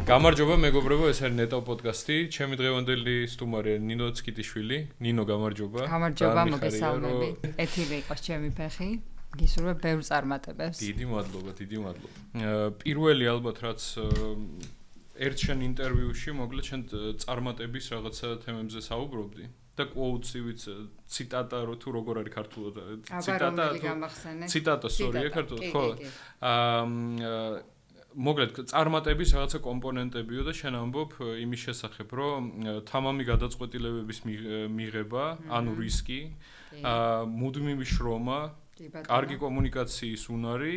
გამარჯობა მეგობრებო, ეს არის ნეტო პოდკასტი. ჩემი დღევანდელი სტუმარია ნინო ცკიტიშვილი. ნინო, გამარჯობა. გამარჯობა, მოგესალმები. ეთილი იყოს ჩემი ფეხი. გისურვებ ბევრ წარმატებებს. დიდი მადლობა. პირველი ალბათ რაც ერთ შენ ინტერვიუში მოგლე შენ წარმატების რაღაცა თემებზე საუბრობდი და quotes-ივით ციტატა თუ როგორ არის ქართულად ციტატა სწორია ქართულად ხო მოგლედ წარმატების რაღაცა კომპონენტებიო და შენ ამბობ იმის შესახებ რომ თამამი გადაწყვეტილებების მიღება ანუ რისკი მუდმივი შრომა კარგი კომუნიკაციის უნარი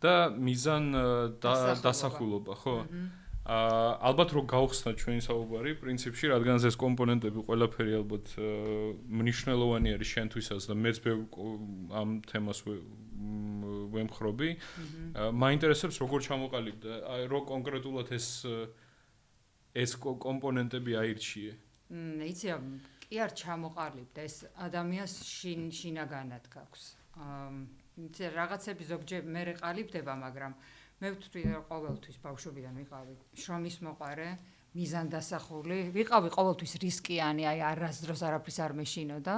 და მიზან დასახულობა ხო ალბათ რომ გავხსნათ ჩვენი საუბარი პრინციპში რადგან ეს კომპონენტები ყველაფერი ალბათ მნიშვნელოვანი არის შენთვისაც და მეც ამ თემას ვემხრობი მაინტერესებს როგორ ჩამოყალიბდა რო კონკრეტულად ეს კომპონენტები აირჩიე იცი კი არ ჩამოყალიბდა ეს ადამიანს შინაგანად გაქვს იცი რაღაცები ზოგჯერ მე ყალიბდება მაგრამ მე ვთვლი რომ ყოველთვის ბავშვობიდან ვიყავი შრომის მოყარე მიზანდასახული ვიყავი ყოველთვის რისკიანი აი არასდროს არაფრის არ მეშინოდა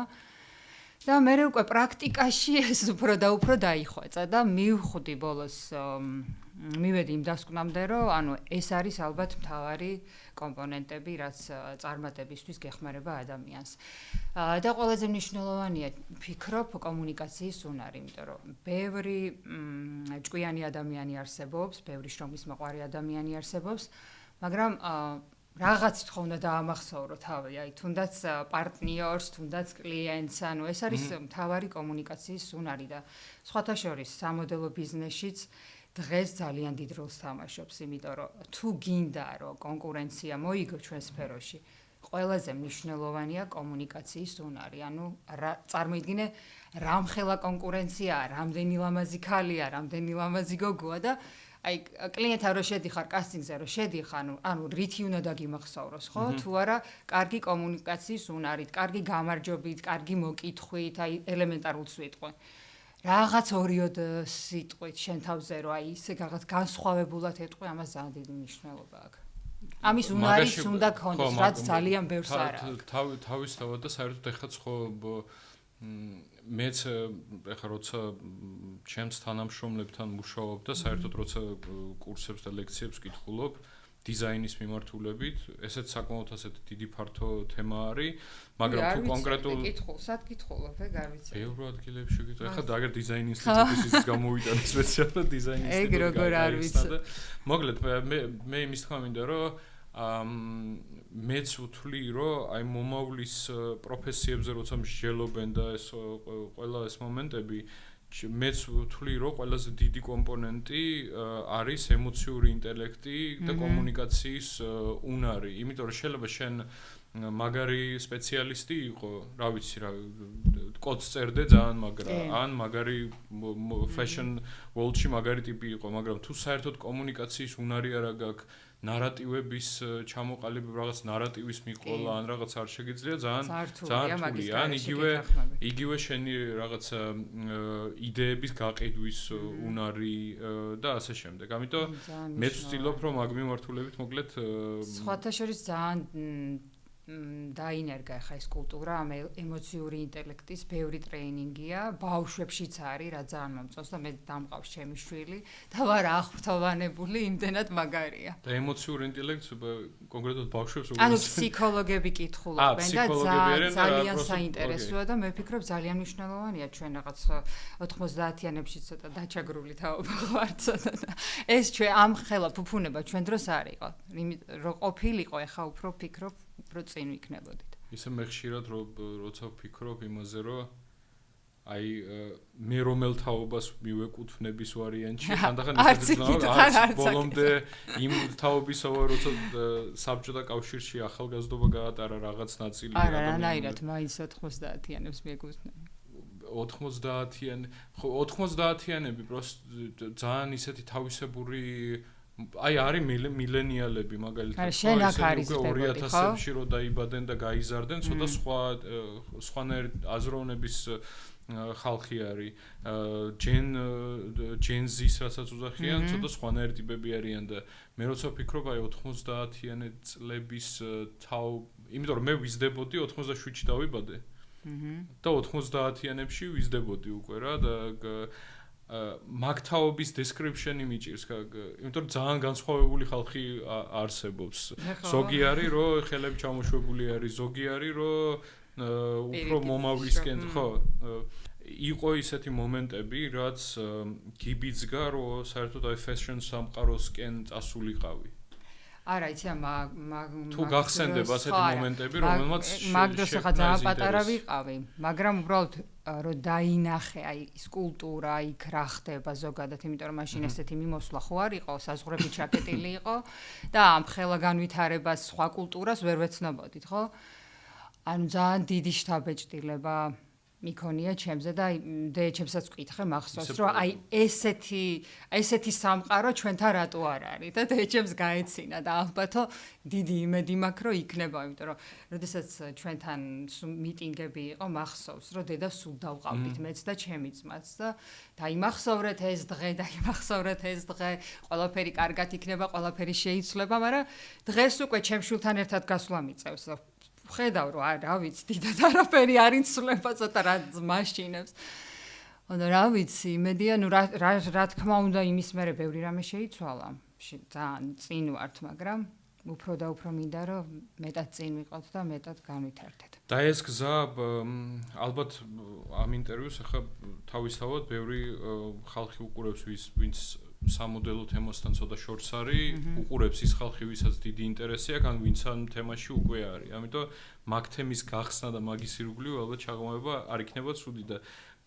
და მე უკვე პრაქტიკაში ეს უფრო და უფრო დაიხვეწა და მივხვდი ბოლოს მივედი იმ დასკვნამდე რომ ანუ ეს არის ალბათ მთავარი კომპონენტები რაც წარმატებისთვის გეხმარება ადამიანს და ყველაზე მნიშვნელოვანია ფიქრობ კომუნიკაციის უნარი იმიტომ რომ ბევრი ჭკვიანი ადამიანი არსებობს ბევრი შრომის მოყვარე ადამიანი არსებობს მაგრამ რაღაც თქო უნდა დაამახსოვრო თავი აი თუნდაც პარტნიორს თუნდაც კლიენტს ანუ ეს არის მთავარი კომუნიკაციის უნარი და სხვათა შორის სამოდელო ბიზნესშიც დღეს ძალიან დიდ როლს თამაშობს იმიტომ რომ თუ გინდა რომ კონკურენცია მოიგო ჩვენ სფეროში ყველაზე მნიშვნელოვანია კომუნიკაციის უნარი ანუ წარმოიდგინე რამხელა კონკურენციაა რამდენი ლამაზი ქალია რამდენი ლამაზი გოგოა და აი კლიენტთან რო შედიხარ კასტინგზე რო შედიხარ ანუ რითი უნდა დაგიმახსოვროს ხო თუ არა კარგი კომუნიკაციის უნარით კარგი გამარჯვებით კარგი მოკითხვით აი ელემენტარულს ვიტყვი რაღაც ორიოდ სიტყვით შენ თავზე რომ აი ისე რაღაც განსხვავებულად ეთყვი ამას ძალიან დიდი მნიშვნელობა აქვს ამის უნარის უნდა გქონდეს რაც ძალიან ბევრს არ აქვს თავისთავად და საერთოდ ეხლა ხო მეც ეხლა როცა ჩემს თანამშრომლებთან მუშაობ და საერთოდ როცა კურსებს და ლექციებს ვკითხულობ დიზაინის მიმართულებით ესეც საკმაოდ ასეთი დიდი ფართო თემა არის მაგრამ თუ კონკრეტულ სად კითხულობ ეგ არ ვიცი ბევრ ადგილებში ვკითხულობ ეხლა დაგერ დიზაინ ინსტიტუტის გამოვიტანე სპეციალურად დიზაინ ინსტიტუტი ეგ როგორ არ ვიცი მოგლედ მე იმის თქმა მინდა რომ მეც ვთვლი რომ აი მომავლის პროფესიებზე როცა მსჯელობენ და ეს ყველა ეს მომენტები მეც ვთვლი რომ ყველაზე დიდი კომპონენტი არის ემოციური ინტელექტი და კომუნიკაციის უნარი იმიტომ რომ შეიძლება შენ მაგარი სპეციალისტი იყო რა ვიცი რა კოდს წერდე ძალიან მაგრა ან მაგარი fashion world-ში მაგარი ტიპი იყო მაგრამ თუ საერთოდ კომუნიკაციის უნარი არა გაქვს ნარატივების ჩამოყალიბება რაღაც ნარატივის მიყოლა ან რაღაც არ შეგიძლია ძალიან რთულია ან იგივე შენი რაღაც იდეების გაყიდვის უნარი და ასე შემდეგ. ამიტომ მე ვცდილობ რომ მაგ მიმართულებით მოკლედ სხვათა შორის ძალიან დაინერგა ხა ეს კულტურა ამ ემოციური ინტელექტის ბევრი ტრეინინგია ბავშვებშიც არის რა ძალიან მომწონს და მე დამყავს ჩემი შვილი და ვარ აღფრთოვანებული იმდენად მაგარია და ემოციური ინტელექტს კონკრეტულად ბავშვებს ანუ ფსიქოლოგები კითხულობენ და ძალიან საინტერესოა და მე ვფიქრობ ძალიან მნიშვნელოვანია ჩვენ რაღაც 90-იანებში ცოტა დაჩაგრული თაობა ვართ ცოტა და ეს ჩვენ ამ ხელა ფუფუნება ჩვენ დროს არ იყო რომ ყოფილიყო ეხა უფრო ვფიქრობ რო წინ ვიქნებოდით. ისე მე ხშირად როცა ვფიქრობ იმაზე რომ აი მე რომელ თაობას მივეკუთვნების ვარიანტში ხანდახან ისე ბოლომდე იმ თაობისაო როცა საბჭოთა კავშირში ახალგაზრდობა გაატარა რაღაც ნაწილი არა რანაირად მაინც 90-იანებს მიეკუთვნება 90-იანები პროსტ ძალიან ისეთი თავისებური აი არის მილენიალები მაგალითად შენ აქ არის 2000-ებში რო დაიბადენ და გაიზარდნენ ცოტა სხვანაირ აზროვნების ხალხი არის Gen Z-ს რასაც უძახიან, ცოტა სხვანაირი ტიპები არიან და მე როცა ვფიქრობ აი 90-იანი წლების იმიტომ რომ მე ვიზდებოდი 87-ში დავიბადე. და 90-იანებში ვიზდებოდი უკვე რა და მაგთაობის description-ი მიჭირს, იმიტომ რომ ძალიან განსხვავებული ხალხი არსებობს. ზოგი არის, რომ ხელები ჩამოშვებული არის, ზოგი არის, რომ უფრო მომავლისკენ, ხო. იყო ისეთი მომენტები, რაც გიბიძგა, რომ საერთოდ აი fashion სამყაროსკენ წასულიყავი. არა, იცი, თუ გახსენდება ასეთი მომენტები, რომელმაც მაგ დროს ახლა ძალიან პატარა ვიყავი, მაგრამ უბრალოდ რომ დაინახე აი ის კულტურა, იქ რა ხდება ზოგადად, იმიტომ რომ მაშინ ესეთი მიმოსვლა ხო არ იყო, საზღვრები ჩაკეტილი იყო და ამ ხელა განვითარებას სხვა კულტურას ვერ ვეცნობოდით, ხო? ანუ ძალიან დიდი შთაბეჭდილება მიქონია ჩემზე და დეეჩებსაც ვკითხე მახსოვს რომ აი ესეთი სამყარო ჩვენთან რატო არ არის და დეეჩებს გაეცინა და ალბათო დიდი იმედი მაქვს რომ იქნება, იმიტომ რომ როდესაც ჩვენთან მიტინგები იყო მახსოვს რომ დედა სულ დავყავდით მეც და ჩემი ძმაც და დაიმახსოვრეთ ეს დღე და იმახსოვრეთ ეს დღე, ყველაფერი კარგად იქნება, ყველაფერი შეიცვლება, მაგრამ დღეს უკვე ჩემ შვილთან ერთად გასვლა მიწევს და ხედავ რომ რა ვიცი, დიდად არაფერი არ იცვლება, ცოტა რა მაშინებს. ანუ რა ვიცი, იმედია, ნუ რა თქმა უნდა იმის მერე ბევრი რამე შეიცვალა. ძალიან წინ ვართ, მაგრამ უფრო და უფრო მინდა რომ მეტად წინ ვიყოთ და მეტად განვითარდეთ. და ეს გზა ალბათ ამ ინტერვიუს ახლა თავისთავად ბევრი ხალხი უყურებს ვინც სამოდელო თემასთან ცოტა შორს არის, უყურებს ის ხალხი, ვისაც დიდი ინტერესი აქვს, ან ვინც ამ თემაში უკვე არის. ამიტომ მაგ თემის გახსნა და მაგის ირგვლივ ალბათ ჩაღმავება არ იქნება ცუდი და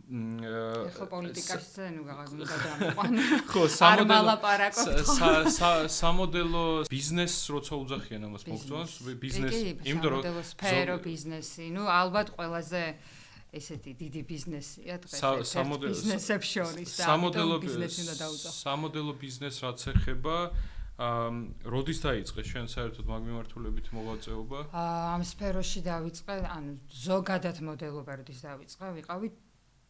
ეხლა პოლიტიკაში ნუ გაგაგუნდა დამიყვანე. ხო, სამოდელო ბიზნესს როცა უძახიან ამას მოგწონს, ბიზნესი, იმიტომ რომ სამოდელო სფერო ბიზნესი, ნუ ალბათ ყველაზე ესეთი დიდი ბიზნესია დღეს ბიზნესებს შორის და ბიზნესი უნდა დაუძახო. სამოდელო ბიზნესს რაც ეხება, როდის დაიწყე შენ საერთოდ მაგ მიმართულებით მოღვაწეობა? ამ სფეროში დავიწყე, ანუ ზოგადად მოდელობა როდის დავიწყე, ვიყავი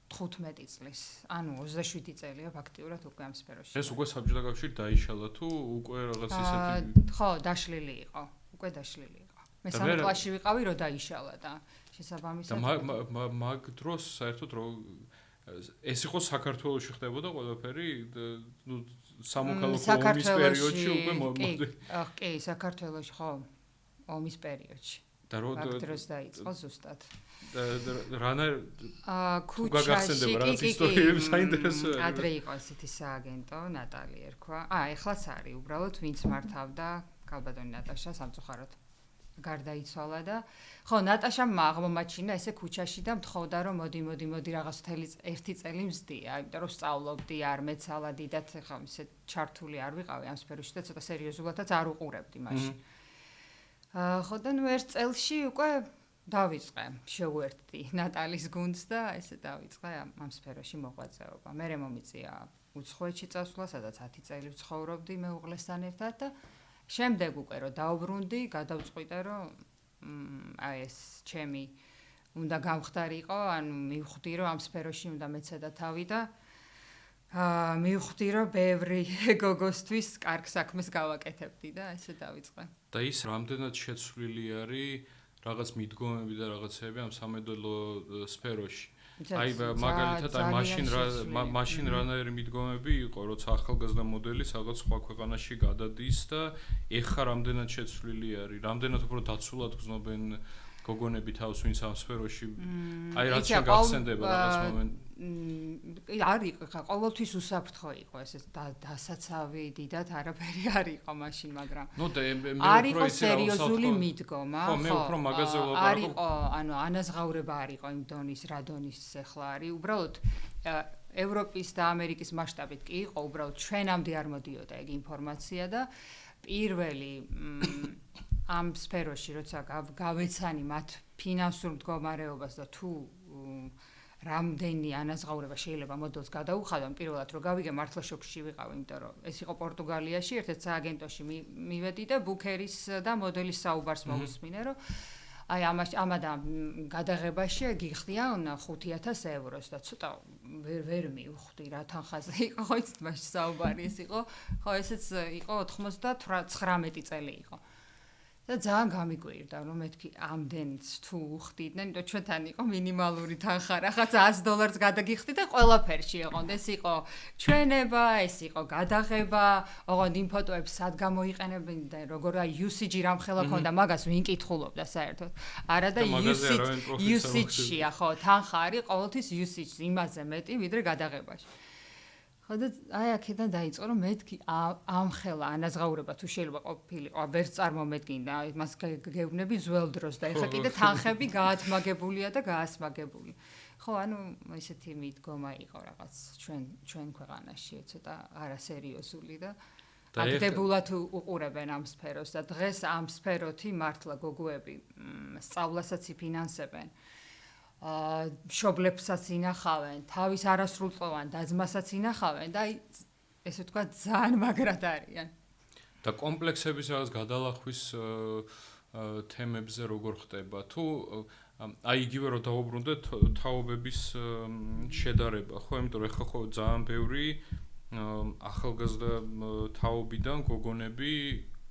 15 წლის, ანუ 27 წელია ფაქტიურად უკვე ამ სფეროში. ეს უკვე საბჭოთა კავშირი დაიშალა თუ უკვე რაღაც ისეთი? ხო, დაშლილი იყო, უკვე დაშლილი იყო. მე სამი კლასში ვიყავი, რომ დაიშალა და შესაბამისად. და მაგ დროს საერთოდ რომ ეს იყო საქართველოში ხდებოდა ყველაფერი, ნუ სამოქალაქო ომის პერიოდში უკვე მოდი. კი, საქართველოში ხო, ომის პერიოდში. და მაგ დროს დაიწყო ზუსტად. თუ გაგახსენდება რაღაც ისტორიები საინტერესოა. ადრე იყო ესეთი სააგენტო, ნატალი ერქვა. ეხლაც არის, უბრალოდ ვინც მართავდა კალბატონი ნატაშა სამწუხაროდ. გარდაიცვალა და ხო, ნატაშამ აღმოაჩინა ესე ქუჩაში და მთხოვდა რომ მოდი რაღაც ერთი წელი მზდია, იმიტომ რომ სწავლობდი, არ მეცალა დიდად, ხა ისე ჩართული არ ვიყავი ამ სფეროში და ცოტა სერიოზულადაც არ უყურებდი მაშინ. ხო და ნუ ერთ წელში უკვე დავიწყე, შევუერთდი ნატალის გუნდს და ესე დავიწყე ამ სფეროში მოღვაწეობა. მერე მომიწია უცხოეთში წასვლა, სადაც 10 წელი ვცხოვრობდი მეუღლესთან ერთად და შემდეგ უკვე რომ დაუბრუნდი, გადავწყვიტე რომ აი ეს ჩემი უნდა გამხდარიყო, ანუ მივხვდი რომ ამ სფეროში უნდა მეცადა თავი და მივხვდი რომ ბევრი გოგოსთვის კარგ საქმეს გავაკეთებდი და ესე დავიწყე. და ის რამდენად შეცვლილი არის რაღაც მიდგომები და რაღაცები ამ სამოდელო სფეროში. აი მაგალითად აი მაშინ რანაირი მიდგომები იყო, როცა ახალგაზრდა მოდელი რაღაც სხვა ქვეყანაში გადადის და ეხა რამდენად შეცვლილი არის, რამდენად უფრო დაცულად გრძნობენ გოგონები თავს, ვინც ამ სფეროში. აი რაც შეგახსენდება რაღაც მომენტი. არის ხა ყოველთვის უსაფრთხო იყო ეს დასაცავი დიდად არაფერი არ იყო მაშინ, მაგრამ არ იყო სერიოზული მიდგომა, ხო, მე უფრო მაღაზია ვარ. არ იყო, ანუ ანაზღაურება არ იყო იმ დონის, რა დონის ახლა არის. უბრალოდ ევროპის და ამერიკის მასშტაბით კი იყო, უბრალოდ ჩვენამდე არ მოდიოდა ეგ ინფორმაცია და პირველი ამ სფეროში როცა გავეცანი მათ ფინანსურ მდგომარეობას და თუ რამდენი ანაზღაურება შეიძლება მოდელს გადაუხადონ, პირველად რომ გავიგე მართლა შოქში ვიყავ, იმიტომ რომ ეს იყო პორტუგალიაში, ერთ-ერთ სააგენტოში მივედი და ბუქერის და მოდელის საუბარს მოვისმინე, რომ აი ამადამ გადაღებაში გიხდიან 5000 ევროს და ცოტა ვერ მივხვდი რა თანხაზე იყო, ხო იცით მაშინ საუბარი ეს იყო, ხო ესეც იყო 99 წელი იყო. და ძალიან გამიკვირდა რომ მეთქი ამდენიც თუ უხდიდნენ, იმიტომ ჩვენთან იყო მინიმალური თანხა, რაღაც $100 გადაგიხდი და ყველაფერში იყო. ეს იყო ჩვენება, ეს იყო გადაღება, ოღონდ იმ ფოტოებს სად გამოიყენებდნენ, როგორ აი usage რამხელა ქონდა, მაგას ვინ კითხულობდა საერთოდ. არა და usage-ია, ხო, თანხა არის ყოველთვის usage იმაზე მეტი, ვიდრე გადაღებაში. ხო და აი აქედან დაიწყო რომ მეთქი ამხელა ანაზღაურება თუ შეიძლება ყოფილიყო, ვერ წარმომედგინდა, მას გეუბნები ძველ დროს და ეხლა კიდე თანხები გაათმაგებულია და გაასმაგებული. ხო, ანუ ესეთი მიდგომა იყო რაღაც ჩვენ ქვეყანაში, ცოტა არასერიოზული და აგდებულად უყურებენ ამ სფეროს და დღეს ამ სფეროთი მართლა გოგოები სწავლასაც იფინანსებენ. მშობლებსაც ინახავენ, თავის არასრულწლოვან და-ძმასაც ინახავენ და ესე ვთქვა ძალიან მაგრად არიან. და კომპლექსების რაღაც გადალახვის თემებზე როგორ ხდება? თუ აი იგივე რომ დავუბრუნდეთ თაობების შედარება, ხო, იმიტომ რომ ეხლა ხო ძალიან ბევრი ახალგაზრდა თაობიდან გოგონები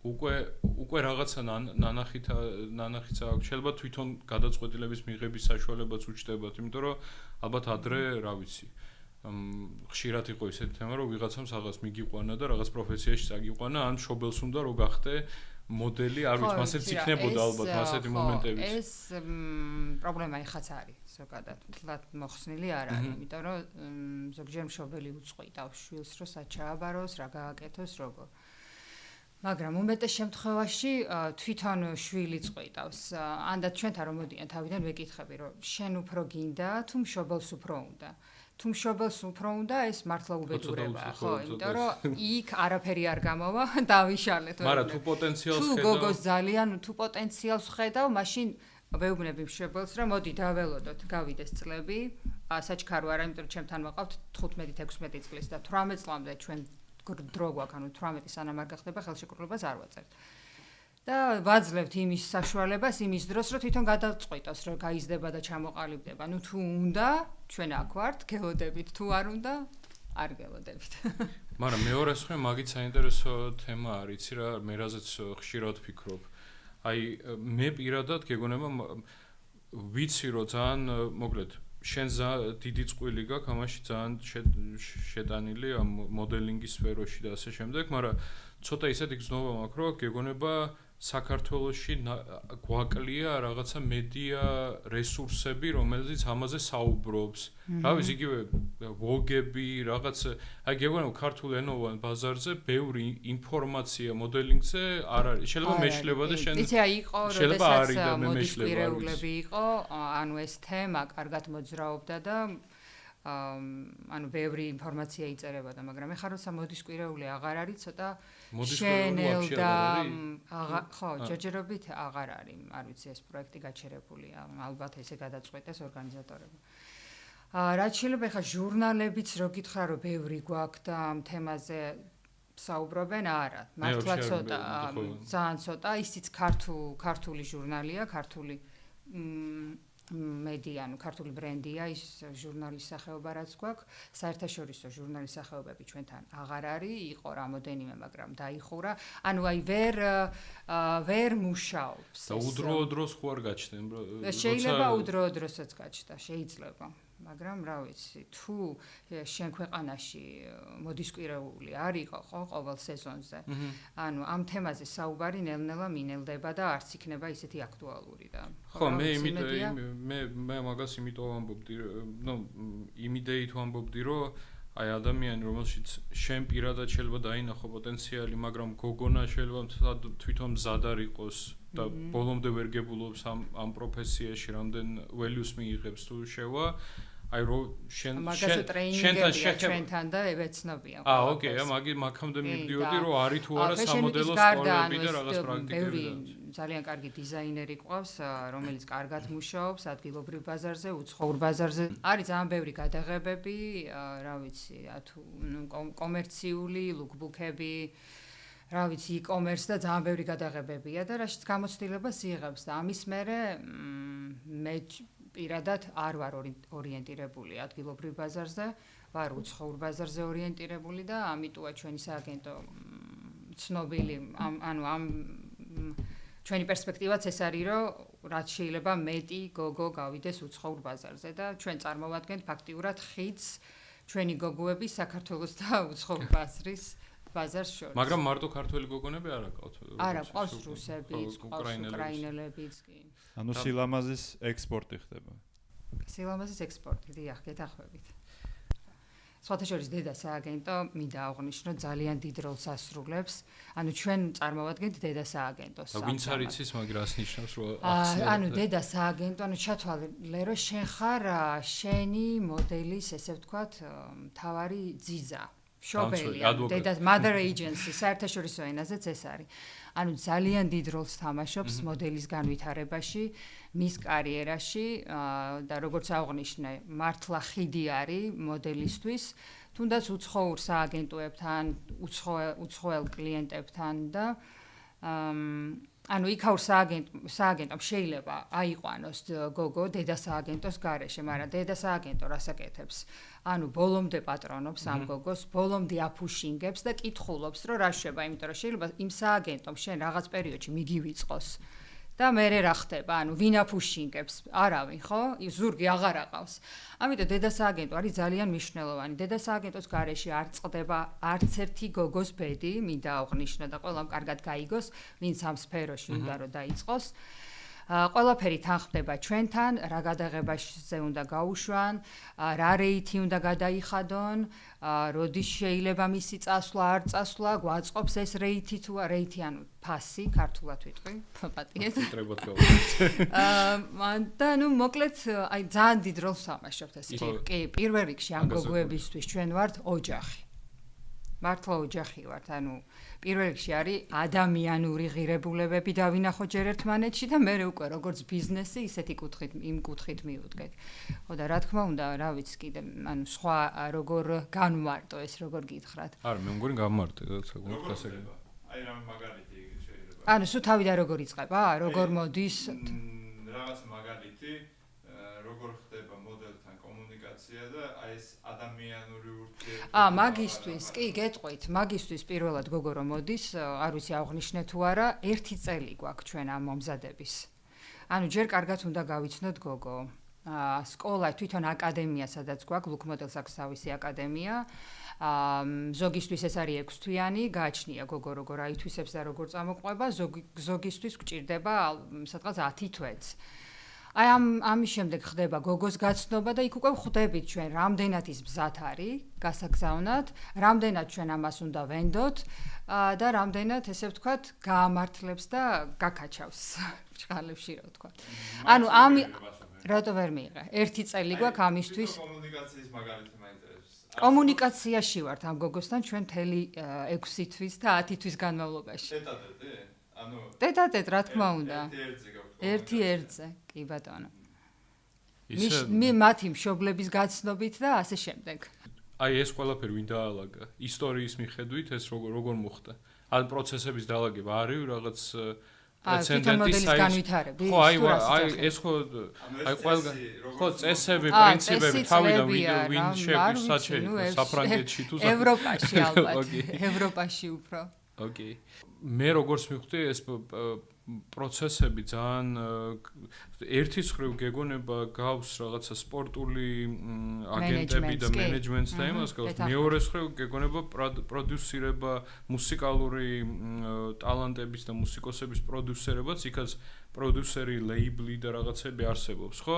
უკვე რაღაცა ნანახიცა აქვს. შეიძლება თვითონ გადაწყვეტილების მიღების საშუალებაც უჩნდებათ, იმიტომ რომ ალბათ ადრე, რა ვიცი, ხშირად იყო ისეთი თემა, რომ ვიღაცამ რაღაც მიგიყვანა და რაღაც პროფესიაში წაგიყვანა, ან მშობელს უნდა რომ გახდე მოდელი, არ ვიცი, მასეც იქნებოდა ალბათ ასეთი მომენტები. ეს პრობლემა ეხაც არის, ზოგადად, თლად მოხსნილი არ არის, იმიტომ რომ ზოგჯერ მშობელი უწყვეტავს შვილს, რომ სად ჩააბაროს, რა გააკეთოს, როგორ. მაგრამ უმეტეს შემთხვევაში თვითონ შვილი წყვეტავს. ანდაც ჩვენთან რომ მოდიან თავიდან ვეკითხები, რომ შენ უფრო გინდა თუ მშობელს უფრო უნდა. თუ მშობელს უფრო უნდა, ეს მართლა უბედურებაა, ხო, იმიტომ რომ იქ არაფერი არ გამოვა, დავიშალეთ. მაგრამ თუ პოტენციალს ხედავ, თუ გოგოს ძალიან თუ პოტენციალს ხედავ, მაშინ ვეუბნები მშობელს, რომ მოდი დაველოდოთ, გავიდეს წლები, საჩქარო არა, იმიტომ რომ ჩემთან ვაყავთ 15-16 წლის და 18 წლამდე ჩვენ დრო გვაქვს, ანუ 18 სანამ არ გახდება ხელშეკრულებას არ ვაწერთ. და ვაძლევთ იმის საშუალებას, იმის დროს, რომ თვითონ გადაწყვეტოს, რომ გაიზრდება და ჩამოყალიბდება. ნუ თუ უნდა, ჩვენ აქ ვართ, გელოდებით, თუ არ უნდა, არ გელოდებით. მაგრამ მეორე სხვა მაგით საინტერესო თემა არის, იცი რა, მე რაზეც ხშირად ვფიქრობ. აი, მე პირადად გეგონება ვიცი, რომ ძალიან მოკლედ შენ დიდი წყვილი გაქვს ამაში ძალიან შეტანილი ამ მოდელინგის სფეროში და ასე შემდეგ, მაგრამ ცოტა ისეთი გზნობა მაქვს, რომ გეგონება საქართველოში გვაკლია რაღაცა მედია რესურსები, რომელიც ამაზე საუბრობს. რა ვიცი, იგივე ვოგები, რაღაც, აი გეგონება ქართულ ენოვან ბაზარზე ბევრი ინფორმაცია მოდელინგზე არ არის. შეიძლება მეშლება და შენ იცი, აი იყო, როდესაც მოდის პირეულები იყო, ანუ ეს თემა კარგად მოძრაობდა და ანუ ბევრი ინფორმაცია იწერებოდა, მაგრამ ეხლა როცა მოდის კვირეული აღარ არის, ცოტა შენელ და ხო, ჯერჯერობით აღარ არის, არ ვიცი, ეს პროექტი გაჩერებულია, ალბათ ესე გადაწყვეტეს ორგანიზატორებმა. რაც შეიძლება ეხლა ჟურნალებიც რო გითხრა, რომ ბევრი გვაქვს და ამ თემაზე საუბრობენ, არა, მართლა ცოტა, ძალიან ცოტა, ისიც ქართული ჟურნალია, ქართული მედია, ანუ ქართული ბრენდია, ის ჟურნალის სახეობა რაც გვაქვს, საერთაშორისო ჟურნალის სახეობები ჩვენთან აღარ არის, იყო რამოდენიმე, მაგრამ დაიხურა. ანუ აი ვერ მუშაობს. და უდროო დროს ხო არ გაჩნდნენ? შეიძლება უდროო დროსაც გაჩნდა, შეიძლება. მაგრამ რა ვიცი, თუ შენ ქვეყანაში მოდის კვირეული არ იყო, ხო, ყოველ სეზონზე. ანუ ამ თემაზე საუბარი ნელ-ნელა მინელდება და არც იქნება ისეთი აქტუალური და ხო, მე მაგას იმიტომ ვამბობდი, იმიდეით ვამბობდი, რომ აი ადამიანი, რომელშიც შენ პირადად შეიძლება დაინახო პოტენციალი, მაგრამ გოგონა შეიძლება თვითონ მზად არ იყოს და ბოლომდე ვერ გებულობს ამ პროფესიაში, რამდენ ველიუს მიიღებს თუ შევა. აი რო მაგაზე ტრეინინგებია ჩვენთან და ევეცნობია. ოკეი, მაგამდე მივდიოდი, რომ არის თუ არა სამოდელო სკოლები და რაღაც პრაქტიკები. ძალიან კარგი დიზაინერი ყავს, რომელიც კარგად მუშაობს ადგილობრივ ბაზარზე, უცხოურ ბაზარზე. არის ძალიან ბევრი გადაღებები, რა ვიცი, თუ კომერციული ლუკბუქები, რა ვიცი, e-commerce და ძალიან ბევრი გადაღებებია და რაშიც გამოცდილებას იღებს და ამის მერე მე პირადად არ ვარ ორიენტირებული ადგილობრივ ბაზარზე, ვარ უცხოურ ბაზარზე ორიენტირებული და ამიტოა ჩვენი სააგენტო ცნობილი ამ ჩვენი პერსპექტივაც ეს არის, რომ რაც შეიძლება მეტი გოგო გავიდეს უცხოურ ბაზარზე და ჩვენ წარმოვადგენთ ფაქტიურად ხიდს ჩვენი გოგოების საქართველოს და უცხოურ ბაზარს შორის. მაგრამ მარტო ქართველი გოგონები არ აკავთ? არა, ყავს რუსებიც, ყავს უკრაინელებიც კი. ანუ სილამაზის ექსპორტი ხდება. სილამაზის ექსპორტი, დიახ, გეთახვებით. სხვათა შორის დედა სააგენტო მინდა აღვნიშნო ძალიან დიდ როლს ასრულებს. ანუ ჩვენ წარმოვადგენთ დედა სააგენტოს. და ვინც არ იცის, მაგრამ რას ნიშნავს, რომ ანუ დედა სააგენტო, ანუ ჩათვალე, რომ შენ ხარ შენი მოდელის, ესე ვთქვათ, მთავარი ძიძა. შობელი, დედა mother agency, საერთაშორისო ენაზეც ეს არის. ანუ ძალიან დიდ როლს თამაშობს მოდელის განვითარებაში, მის კარიერაში და როგორც აღვნიშნე, მართლა ხიდი არის მოდელისთვის, თუნდაც უცხოურ სააგენტოებთან, უცხოელ კლიენტებთან და ანუ იქაურ სააგენტომ შეიძლება აიყვანოს გოგო დედა სააგენტოს გარეშე, მაგრამ დედა სააგენტო რას აკეთებს? ანუ ბოლომდე პატრონობს ამ გოგოს, ბოლომდე აფუშინგებს და კითხულობს, რომ რა შეება, იმიტომ რომ შეიძლება იმ სააგენტომ შენ რაღაც პერიოდში მიგივიწყოს და მერე რა ხდება? ანუ ვინ აფუშინგებს? არავინ, ხო? ზურგი აღარ აყავს. ამიტომ დედა სააგენტო არის ძალიან მნიშვნელოვანი. დედა სააგენტოს გარეშე არ წყდება არც ერთი გოგოს ბედი, მინდა აღვნიშნო და ყველამ კარგად გაიგოს, ვინც ამ სფეროში უნდა რომ დაიწყოს. ყველაფერი თანხმდება ჩვენთან, რა გადაღებაზე უნდა გაუშვან, რა რეიტი უნდა გადაიხადონ, როდის შეიძლება მისი წასვლა, არ წასვლა, გვაწყობს ეს რეიტი თუ რეიტი, ანუ ფასი, ქართულად ვიტყვი, პატიეთ. უტრებოდ გავუშვით. და ნუ მოკლედ, აი ძალიან დიდ როლს თამაშობთ ეს. კი, პირველ რიგში ამ გოგოებისთვის ჩვენ ვართ ოჯახი. მართლა ოჯახი ვართ, ანუ პირველ რიგში არის ადამიანური ღირებულებები დავინახოთ ჯერ ერთმანეთში და მე უკვე როგორც ბიზნესი ისეთი კუთხით, იმ კუთხით მივუდგეთ. ხო და რა თქმა უნდა, რა ვიცი კიდე, ანუ სხვა როგორ განვარტო ეს როგორ გითხრათ. არა, მე მგონი გამარტე და საკუთარ გასაგებია. აი რამე მაგალითი შეიძლება. ანუ სულ თავიდან როგორ იწყება? როგორ მოდის? რაღაც მაგალითი, როგორ ხდება მოდელთან კომუნიკაცია და აი ეს ადამიანური ურთიერთობა. მაგისტვის, კი, გეტყვით, მაგისტვის პირველად გოგო რომ მოდის, არ ვიცი აღვნიშნე თუ არა, 1 წელი გვაქვს ჩვენ ამ მომზადების. ანუ ჯერ კარგად უნდა გავიცნოთ გოგო. სკოლა, თვითონ აკადემია, სადაც გვაქვს, ლუკ მოდელს აქვს თავისი აკადემია. ზოგისთვის ეს არის 6 თვიანი, გააჩნია გოგო როგორ აითვისებს და როგორ წამოყვება, ზოგისთვის გვჭირდება სადღაც 10 თვეც. აი ამის შემდეგ ხდება გოგოს გაცნობა და იქ უკვე ხვდებით ჩვენ რამდენად ის მზად არის გასაგზავნად, რამდენად ჩვენ ამას უნდა ვენდოთ და რამდენად ესე ვთქვათ გაამართლებს და გაკაჩავს ჭყალებში რა ვთქვათ. ანუ რატო ვერ მიიღე? 1 წელი გვაქვს ამისთვის. კომუნიკაციის მაგალითი მაინტერესებს. კომუნიკაციაში ვართ ამ გოგოსთან ჩვენ მთელი 6 თვის და 10 თვის განმავლობაში. ტეტ-ატეტი? ანუ ტეტ-ატეტ რა თქმა უნდა. ერთ-ერთზე კი ბატონო. ისე მათი მშობლების გაცნობით და ასე შემდეგ. აი ეს ყველაფერი ვინ დაალაგა? ისტორიის მიხედვით ეს როგორ მოხდა? ან პროცესების დაალაგება არის რაღაც პრეცედენტის განვითარების. ხო, აი ეს ხო აი ყველგან ხო წესები, პრინციპები თავიდან ვინ შეგვისაც შეიძლება საფრანგეთში თუ ევროპაში ალბათ, ევროპაში უფრო. ოკეი. მე როგორც მივხვდი ეს პროცესები ძალიან ერთის ხრივ გეგონება გავს რაღაცა სპორტული აგენტები და მენეჯმენტს და იმას გავს. მეორეს ხრივ გეგონება პროდიუსირება, მუსიკალური ტალანტების და მუსიკოსების პროდიუსერებაც, იქაც პროდიუსერი, ლეიბლი და რაღაცები არსებობს, ხო?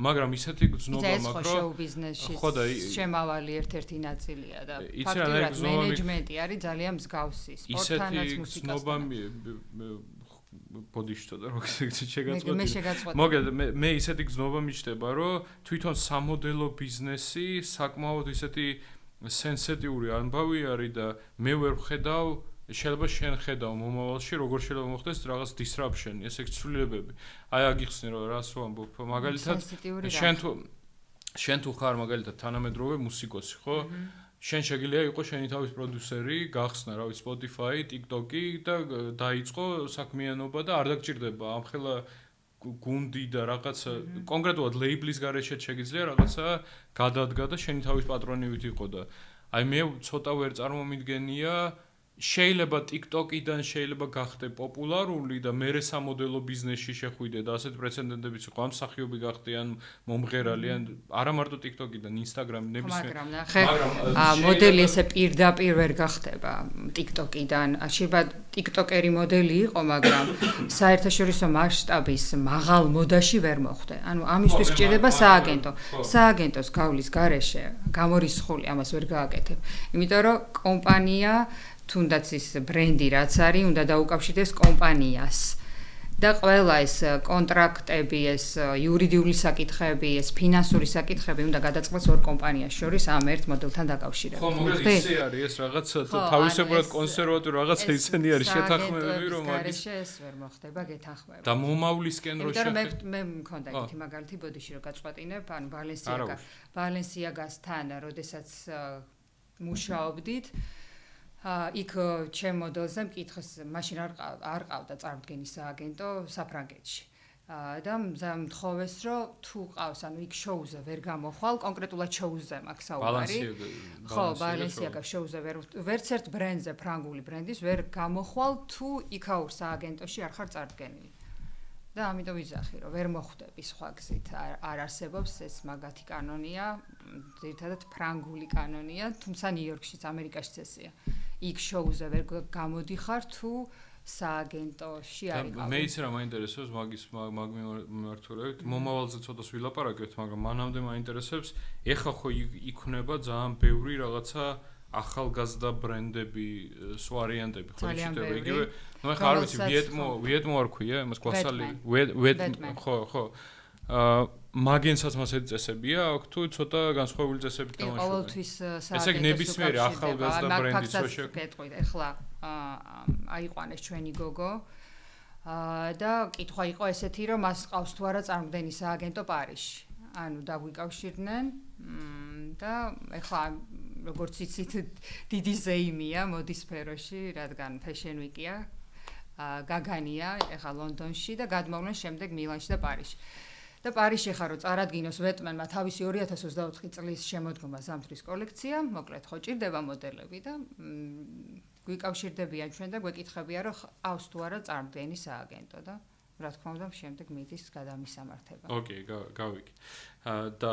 მაგრამ ისეთი გზნობა მაქვს, რომ შოუ ბიზნესში შემავალი ერთ-ერთი ნაწილია და ფაქტობრივად მენეჯმენტი არის ძალიან მსგავსი სპორტთანაც მუსიკასთან. ბოდიშტო და როგორც შეგაწყვეტი. მე შეგაწყვეტი. მოგეთ მე ისეთი გზნობა მიჩნდება, რომ თვითონ სამოდელო ბიზნესი საკმაოდ ისეთი სენსიტიური ამბავი არის და მე ვერ ვხედავ, შეიძლება შენ ხედავ მომავალში როგორ შეიძლება მოხდეს რაღაც disruption, ესე ცვლილებები. აი აგიხსნე რომ რას ვამბობ, მაგალითად შენ თუ ხარ მაგალითად თანამედროვე მუსიკოსი, ხო? შენ შეგიძლია იყო შენი თავის პროდიუსერი, გახსნა, რა ვიცი, Spotify, TikTok-ი და დაიწყო საქმიანობა და არ დაგჭირდება ამხელა გუნდი და რაღაცა კონკრეტულად ლეიბლის გარეშე შეგიძლია რაღაცა გადადგა და შენი თავის პატრონივით იყო და აი მე ცოტა ვერ წარმომიდგენია შეიძლება TikTok-იდან შეიძლება გახდე პოპულარული და მე სამოდელო ბიზნესში შეხვიდე და ასეთ პრეცედენტებიც იყო ამ სახიობი გახდე ან მომღერალი ან არა მარტო TikTok-იდან Instagram ნებისმიერ მაგრამ ნახე მოდელი ესე პირდაპირ ვერ გახდება TikTok-იდან შეიძლება TikTok-ერი მოდელი იყო მაგრამ საერთაშორისო მასშტაბის მაღალ მოდაში ვერ მოხვდე ანუ ამისთვის სჭირდება სააგენტოს გავლის გარეშე გამორიცხული ამას ვერ გააკეთებ იმიტომ რომ კომპანია თუნდაც ის ბრენდი რაც არის, უნდა დაუკავშირდეს კომპანიას. და ყველა ეს კონტრაქტები, ეს იურიდიული საკითხები, ეს ფინანსური საკითხები უნდა გადაწყდეს ორ კომპანიას შორის ამ ერთ მოდელთან დაკავშირებით. ხო, მაგრამ ისე არის ეს რაღაც თავისებურად კონსერვატული რაღაცა ისენი არის შეთანხმებები, რომ მაგის ეს ვერ მოხდება გეთანხმება. და მომავლისკენ რო შეხება. მე მქონდა ერთი მაგალითი ბოდიში რო გაწყვეტინებ, ანუ ვალენსიაგასთან, როდესაც მუშაობდით იქ ჩემ მოდელზე მკითხეს მაშინ არ ყავდა წარმოდგენის სააგენტო საფრანგეთში და მთხოვეს რომ თუ ყავს ანუ იქ შოუზე ვერ გამოხვალ კონკრეტულად შოუზე მაქვს საუბარი ხო ვალენსიაგა შოუზე ვერც ერთ ბრენდზე ფრანგული ბრენდის ვერ გამოხვალ თუ იქაურ სააგენტოში არ ხარ წარმოდგენილი და ამიტომ ვიზახი რომ ვერ მოხვდები სხვა გზით არ არსებობს ეს მაგათი კანონია ძირითადად ფრანგული კანონია თუმცა ნიუ-იორკშიც ამერიკაშიც ესეა იქ შოუზე ვერ გამოდიხარ თუ სააგენტოში არ იყავ. მე იცი რა მაინტერესებს მაგის მიმართულებით. მომავალზე ცოტას ვილაპარაკებთ, მაგრამ მანამდე მაინტერესებს, ეხა ხო იქნება ძალიან ბევრი რაღაცა ახალგაზრდა ბრენდები, სვარიანტები ხო იშიტება იგივე. ნუ ეხა არ ვიცი, ვიეტმო არ ქვია, იმას გვასალი. ხო. მაგენსაც მას ეს წესებია აქვს თუ ცოტა განსხვავებული წესები თამაშობენ. ყოველთვის სააგენტოს ესე იგი ნებისმიერი ახალგაზრდა ბრენდის რო შეგეთყვით. ეხლა აიყვანეს ჩვენი გოგო და კითხვა იყო ესეთი რომ მას ყავს თუ არა წარმოდგენის სააგენტო პარიზში. ანუ დაგვიკავშირდნენ და ეხლა როგორც იცით დიდი ზეიმია მოდის სფეროში, რადგან Fashion Week-ია. გაგანია ეხლა ლონდონში და გადმოვლენ შემდეგ მილანში და პარიზში. და პარიზში ხარ რომ წარადგინოს ვეტმენმა თავისი 2024 წლის შემოდგომა ზამთრის კოლექცია, მოკლედ ხო ჭირდება მოდელები და გვიკავშირდებიან ჩვენ და გვეკითხებიან რომ ყავს თუ არა წარმოდგენის სააგენტო და რა თქმა უნდა შემდეგ მიდის გადამისამართება. ოკეი, გავიგე. და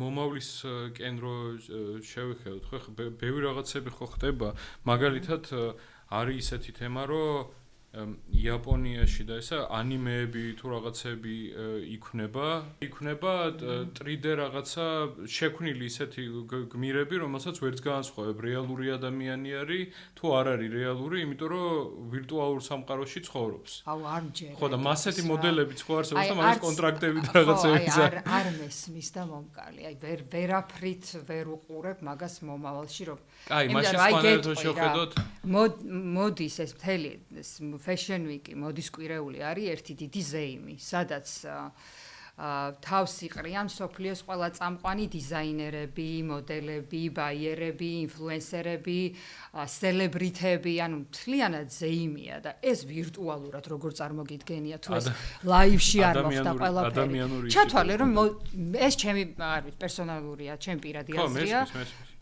მომავლისკენ რო შევიხედოთ, ხო ბევრი რაღაცები ხო ხდება, მაგალითად არის ისეთი თემა რომ იაპონიაში და ესა ანიმეები თუ რაღაცები იქნება 3D რაღაცა შექმნილი ისეთი გმირები, რომელსაც ვერც განსხვავებ რეალური ადამიანი არის თუ არ არის რეალური, იმიტომ რომ ვირტუალურ სამყაროში ცხოვრობს. აუ არ მჯერა. ხო და მასეთი მოდელებიც ხო არსებობს და მაგას კონტრაქტები და რაღაცები არ მესმის და მომკალი. აი ვერაფრით ვერ უყურებ მაგას მომავალში რომ აი მაშინ სხვანაირად შევხედოთ მოდის ეს მთელი Fashion Week-ი მოდის კვირეული არის ერთი დიდი ზეიმი, სადაც თავს იყრიან სოფლიოს ყველა წამყვანი დიზაინერები, მოდელები, ბაიერები, ინფლუენსერები, სელებრიტები, ანუ მთლიანად ზეიმია და ეს ვირტუალურად როგორ წარმოგიდგენია თუ ეს ლაივში არ მოხდა ყველაფერი. ჩათვალე რომ ეს ჩემი არ ვიცი პერსონალურია, ჩემი პირადი აზრია.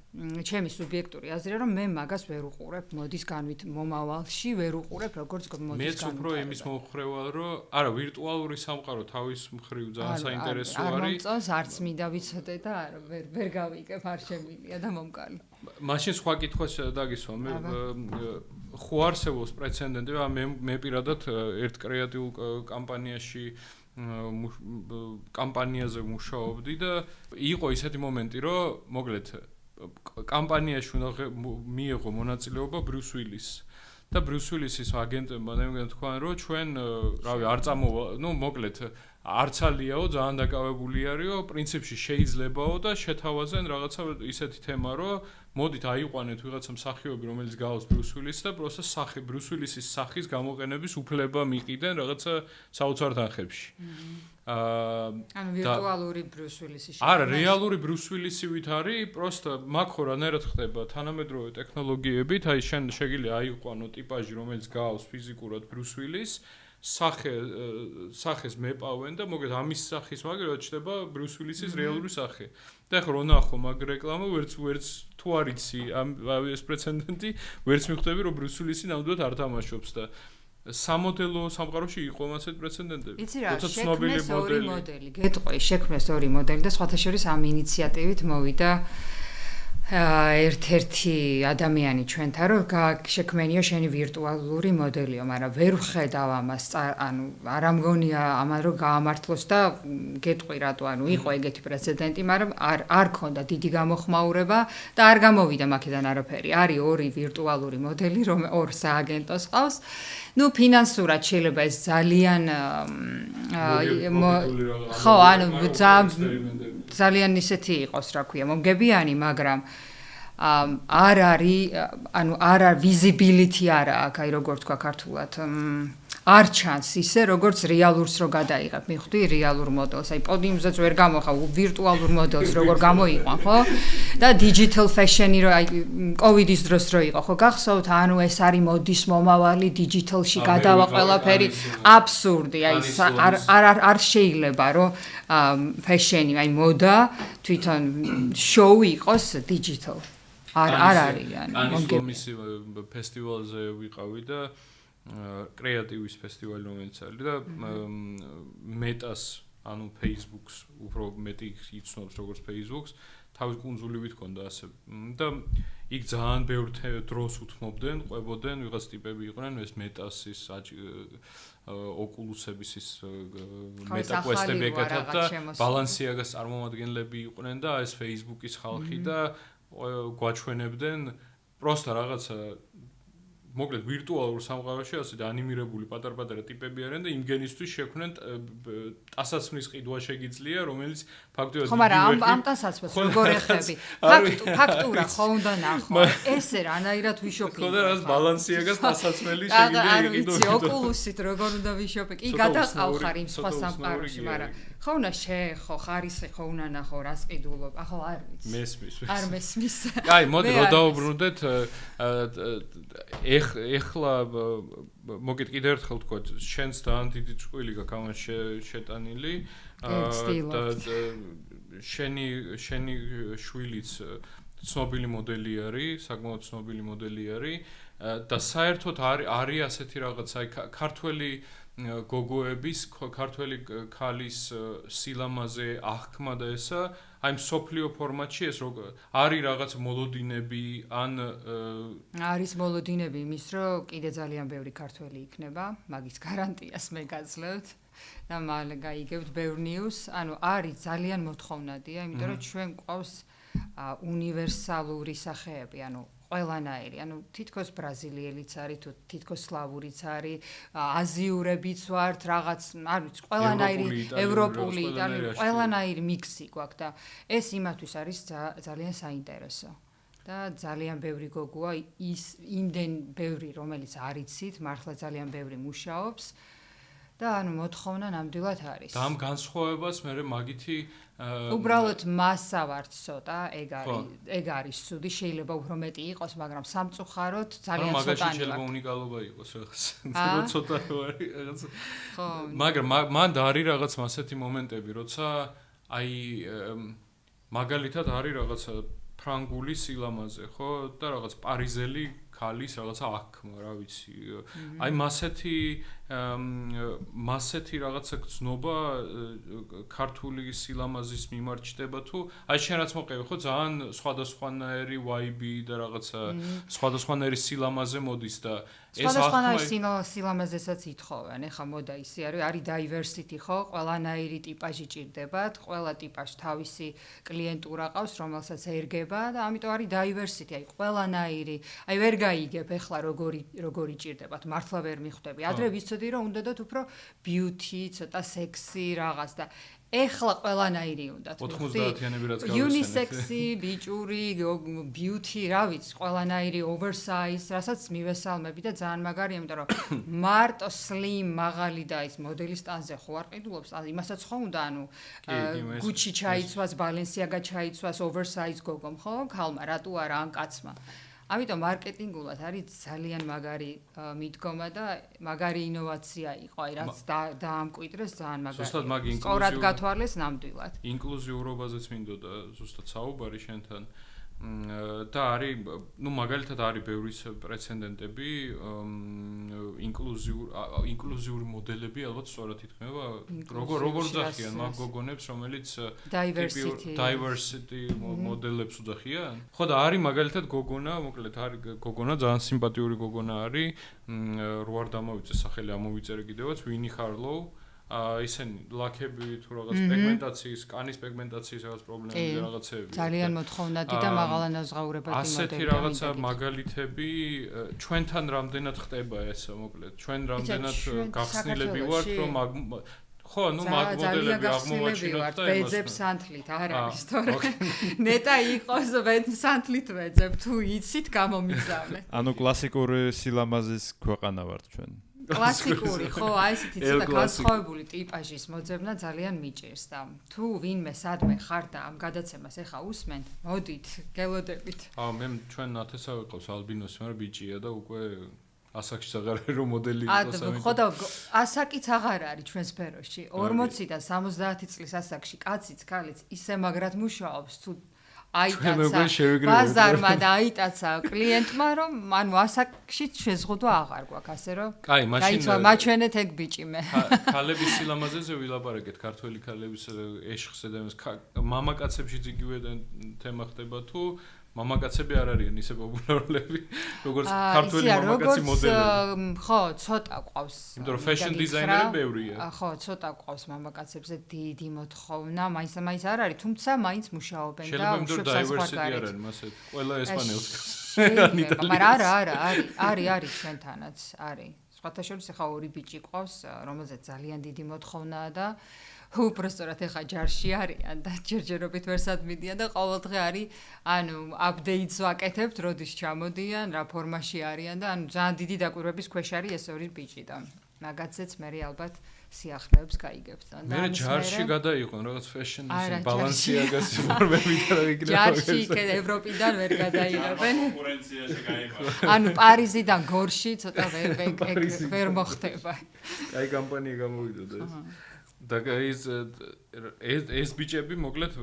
ჩემი სუბიექტური აზრია რომ მე მაგას ვერ უყურებ მოდის განვით მომავალში ვერ უყურებ როგორც მოდის განვით. მეც უფრო იმის მომხრევალ რომ არა ვირტუალური სამყარო თავის მხრივ ძალიან საინტერესო არის. არ მომწონს არც მინდა ვიცოდე და ვერ გავიგებ არ შემილია და მომკალი. მაშინ სხვა კითხვას დაგისვა მე ხო არსებობს პრეცედენტი მე პირადად ერთ კრეატიულ კამპანიაში კამპანიაზე მუშაობდი და იყო ისეთი მომენტი რომ მოკლედ კამპანიაში უნდა მიიღო მონაწილეობა ბრიუს უილის და ბრიუს უილისის აგენტებმა თქვან რომ ჩვენ რავი არ წამოვა ნუ მოკლედ არცალიაო, ძალიან დაკავებული არისო, პრინციპში შეიძლებაო და შეთავაზენ რაღაცა ისეთი თემა, რომ მოდით აიყვანეთ ვიღაცა მსახიობი, რომელიც გავს ბრუს უილისს და პროსტა ბრუს უილისის სახის გამოყენების უფლება მიყიდენ რაღაცა საოცარ თანხებში. ანუ ვირტუალური ბრუს უილისი არა, რეალური ბრუს უილისივით არის, პროსტა მაგ ხო რანაირად ხდება თანამედროვე ტექნოლოგიებით, აი შენ შეგიძლია აიყვანო ტიპაჟი, რომელიც გავს ფიზიკურად ბრუს უილისს სახეს მეპავენ და მოგეთ ამის სახის მაგერად ჩდება ბრუს უილისის რეალური სახე. და ხო ნახო მაგ რეკლამა ვერც თუ არ იცი ამ ეს პრეცედენტი, ვერც მიხვდები რომ ბრუს უილისი ნამდვილად არ თამაშობს და სამოდელო სამყაროში იყო ასეთ პრეცედენტები. იცი რა, შექმნეს ორი მოდელი, გეტყვი, შექმნეს ორი მოდელი და სხვათა შორის ამ ინიციატივით მოვიდა ერთ-ერთი ადამიანი ჩვენთან, რომ შექმენიო შენი ვირტუალური მოდელიო, მაგრამ ვერ ვხედავ ამას, ანუ არ ამგონია ამან რომ გაამართლოს და გეტყვი რატო, ანუ იყო ეგეთი პრეცედენტი, მაგრამ არ ქონდა დიდი გამოხმაურება და არ გამოვიდა მაქედან არაფერი. არის ორი ვირტუალური მოდელი, რომ ორ სააგენტოს ყავს. ნუ ფინანსურად შეიძლება ეს ძალიან ხო, ანუ ძალიან ისეთი იყოს, რა ქვია, მომგებიანი, მაგრამ არ არის, ანუ არ visibility არა აქ, აი როგორ თქვა ქართულად. არ ჩანს ისე, როგორც რეალურს რო გადაიღებ, მიხვდი რეალურ მოდელს, აი პოდიუმზეც ვერ გამოხავ, ვირტუალურ მოდელს როგორ გამოიყვან, ხო? და digital fashion-ი რო აი კოვიდის დროს რო იყო, ხო, გახსოვთ, ანუ ეს არის მოდის მომავალი digital-ში გადავა ყველაფერი, აბსურდი, აი არ შეიძლება რომ fashion-ი, აი მოდა თვითონ show იყოს digital. არ არის, ანუ მომგებიანი ფესტივალზე ვიყავი და კრეატივის ფესტივალი რომელიც არის და მეტას ანუ Facebook-ს უფრო მეტი იცნობს როგორც Facebook-ს თავის კუნძულივით ქონდა ასე და იქ ძალიან ბევრ დროს უთმობდნენ, ყვებოდნენ, ვიღაც ტიპები იყვნენ ეს მეტასის ოკულუსების ის მეტაკვესტები ეკეთებდა და ბალანსიაგას წარმომადგენლები იყვნენ და ეს Facebook-ის ხალხი და გვაჩვენებდნენ პროსტა რაღაცა მოკლედ ვირტუალურ სამყაროში ასე და ანიმირებული პატარ-პატარა ტიპები არიან და იმგენისთვის შექმნენ ტასაცმლის ყიდვა შეგიძლია, რომელიც ფაქტობრივად ხო, მაგრამ ამ ტასაცმელს როგორ ეხები? ფაქტურა ხო უნდა ნახო. ესე რანაირად ვიშოპინგო. ხო და რას ბალანსიაგას ტასაცმელი შეგიძლია არ ვიცი, ოკულუსით როგორ უნდა ვიშოპინგო. კი გადაყავხარ იმ სხვა სამყაროში, მაგრამ ხო უნდა შეხო, ხარისი ხო უნდა ნახო, რას ყიდულობ. ახლა არ ვიცი. მესმის. არ მესმის. აი, მოდი რომ დავუბრუნდეთ ეხლა მოგეთ კიდევ ერთხელ თქვა, შენს ძალიან დიდი წყვილი გაქვს ამან შეტანილი და შენი შვილიც ცნობილი მოდელი არის, საკმაოდ ცნობილი მოდელი არის და საერთოდ არის ასეთი რაღაც, აი ქართველი გოგოების, ქართველი ქალის სილამაზე აღქმა და ესა, აი სოფლიო ფორმატში ეს არის რაღაც მოლოდინები ან არის მოლოდინები იმის, რომ კიდე ძალიან ბევრი ქართველი იქნება, მაგის გარანტიას მე გაძლევთ და მალე გაიგებთ ბევრ ნიუს, ანუ არის ძალიან მოთხოვნადია, იმიტომ რომ ჩვენ ყავს უნივერსალური სახეები, ანუ ყველანაირი, ანუ თითქოს ბრაზილიელიც არის, თუ თითქოს სლავურიც არის, აზიურებიც ვართ, რაღაც, არ ვიცი, ყველანაირი ევროპული, იტალიური, ყველანაირი მიქსი გვაქვს და ეს იმათვის არის ძალიან საინტერესო. და ძალიან ბევრი გოგოა, იმდენ ბევრი, რომელიც არიცით, მართლა ძალიან ბევრი მუშაობს. და ანუ მოთხოვნა ნამდვილად არის. და ამ განსხვავებას მე მაგითი უბრალოდ მასა ვართ ცოტა, ეგ არის ცუდი, შეიძლება უფრო მეტი იყოს, მაგრამ სამწუხაროდ ძალიან ცოტანი ვართ. მაგაში შეიძლება უნიკალობა იყოს რაღაც. ცოტა ვარი რაღაც. ხო. მაგრამ მან არის რაღაც ასეთი მომენტები, როცა აი მაგალითად არის რაღაცა ფრანგული სილამაზე, ხო? და რაღაც პარიზელი ქალის რაღაცა აღქმა, რა ვიცი. აი მასეთი რაღაცა გზნობა ქართული სილამაზის მიმართ ჩდება თუ აი შენ რაც მოყევი ხო ძალიან სხვადასხვანაირი ვაიბი და რაღაცა სხვადასხვანაირი სილამაზე მოდის და ეს სხვადასხვანაირი სილამაზესაც ითხოვენ, ეხა მოდა ისე არის diversity ხო, ყველანაირი ტიპაჟი ჭირდებათ, ყველა ტიპაჟს თავისი კლიენტურა ყავს, რომელსაც ერგება და ამიტომ არის diversity, აი ყველანაირი, აი ვერ აიგებ ეხლა როგორი ჭირდებათ, მართლა ვერ მიხვდები. ადრე ვიცოდი რომ უნდათ უფრო beauty, ცოტა სექსი რაღაც და ეხლა ყველანაირი უნდათ. 90-იანები რაც გავიხსენეთ. Unisex-ი, ბიჭური, beauty, რა ვიცი, ყველანაირი oversize, რასაც მივესალმები და ძალიან მაგარია, იმიტომ რომ მარტო slim, მაღალი და ის მოდელის სტანზე ხო არ ყიდულობს, იმასაც ხო უნდა, ანუ Gucci ჩაიცვას, Balenciaga ჩაიცვას, oversize გოგომ, ხო? ქალმა, რატო არა ან კაცმა. ამიტომ მარკეტინგულად არის ძალიან მაგარი მიდგომა და მაგარი ინოვაცია იყო, აი რაც დაამკვიდრეს ძალიან მაგარი. სწორად გათვალეს ნამდვილად. ინკლუზიურობაზეც მინდოდა ზუსტად საუბარი შენთან. და არის, ну, მაგალითად არის ბევრი პრეცედენტები, ინკლუზიური მოდელები ალბათ სწორად ითქმება, როგორ ძახიან მაგ გოგონებს, რომელიც diversity მოდელებს უძახიან? ხო და არის მაგალითად გოგონა, მოკლედ არის გოგონა, ძალიან სიმპათიური გოგონა არის, რო არ დამოვიწე სახელი, ამოვიწერე კიდევაც, ვინი ხარლოუ. ისენი ლაქები თუ რაღაც პიგმენტაციის, კანის პიგმენტაციის რაღაც პრობლემები და რაღაცეები. ძალიან მოთხოვნადი და მაღალანაზღაურებადი მოდელი. ასეთი რაღაცა მაგალითები ჩვენთან რამდენად ხდება ეს, მოკლედ. ჩვენ რამდენად გახსნილები ვართ, რომ ხო, ну მაგ მოდელები აღმოვაჩინოთ და ვეძებ სანთლით, არ არის თორე. ნეტა იყოს სანთლით ვეძებ, თუ იცით გამომიგზავნე. ანუ კლასიკური სილამაზის ქვეყანა ვართ ჩვენ. კლასიკური, ხო, აი ესეთი ცოტა განსხვავებული ტიპაჟის მოძებნა ძალიან მიჭირს და თუ ვინმე სადმე ხარ და ამ გადაცემას ეხა უსმენთ, მოდით, გელოდებით. მე ჩვენ ნათესავი ყავს ალბინოსი, მაგრამ ბიჭია და უკვე ასაკში აღარ არის რომ მოდელი იყოს ამიტომ. ხო და ასაკიც აღარ არის ჩვენ სფეროში. 40-დან 70 წლის ასაკში კაციც, ქალიც ისე მაგრად მუშაობს თუ აიტაცა ბაზარმა და აიტაცა კლიენტმა რომ ანუ ასაკში შეზღუდვა აღარ გვაქვს ასე რომ კაი მაშინ მაჩვენეთ ეგ ბიჭი მე ქალების სილამაზეზე ვილაპარაკეთ ქართველი ქალების ეშხზე და მამაკაცებშიც იგივე თემა ხდება თუ მამაკაცები არ არიან ისე პოპულარული როგორც ქართველი მამაკაცი მოდელები ხო ცოტა ყავს იმიტომ რომ fashion designer-ები ბევრია ხო ცოტა ყავს მამაკაცებზე დიდი მოთხოვნა მაინც არ არის თუმცა მაინც მუშაობენ და უშუალოდ diversity არ არის მასეთ ყველა ესპანელს მაგრამ არის ჩვენთანაც არის სხვათა შორის ახლა ორი ბიჭი ყავს რომელზეც ძალიან დიდი მოთხოვნაა და უბრალოდ ეხა ჯარში არიან და ჯერჯერობით ვერსად მიდიან და ყოველდღე არის ანუ აპდეიტს ვაკეთებთ როდის ჩამოდიან რა ფორმაში არიან და ანუ ძალიან დიდი დაკვირვების ქვეშ არის ეს ორი ბიჭი და მაგაცეც მე ალბათ სიახლეებს გაიგებთ და მე ჯარში გადაიყვნენ რაღაც fashion-ის Balenciaga-ს ფორმებით და იქნება ჯარში ევროპიდან ვერ გადაიღებენ კონკურენციაში გაიმარჯვა ანუ პარიზიდან გორში ცოტა ვერ მოხდება აი კამპანია გამოვიდა და და ეს ბიჭები მოკლედ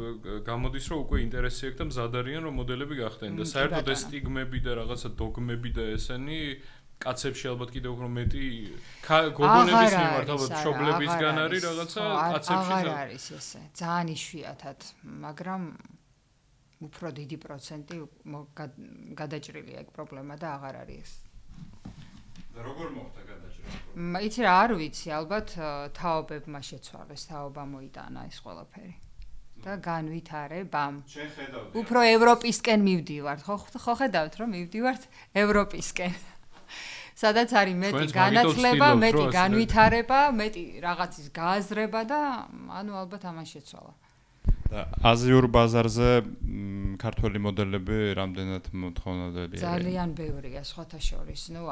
გამოდის რომ უკვე ინტერესი აქვს და მზად არიან რომ მოდელები გახდნენ და საერთოდ ეს სტიგმები და რაღაცა დოგმები და ესენი კაცებში ალბათ კიდევ უფრო მეტი გოგონების მიმართ ალბათ მშობლებისგან არის რაღაცა კაცებში აღარ არის ესე ძალიან იშვიათად მაგრამ უფრო დიდი პროცენტი გადაჭრილია ეგ პრობლემა და აღარ არის და როგორ მოხდა გადაჭრილი? იცი რა არ ვიცი ალბათ თაობებმა შეცვალეს თაობა მოიტანა ეს ყველაფერი და განვითარებამ შენ ხედავდი უფრო ევროპისკენ მივდივართ ხო ხედავთ რომ მივდივართ ევროპისკენ სადაც არის მეტი განათლება, მეტი განვითარება, მეტი რაღაცის გააზრება და ანუ ალბათ ამან შეცვალა. და აზიურ ბაზარზე ქართველი მოდელები რამდენად მოთხოვნადელია? ძალიან ბევრია სხვათა შორის. ნუ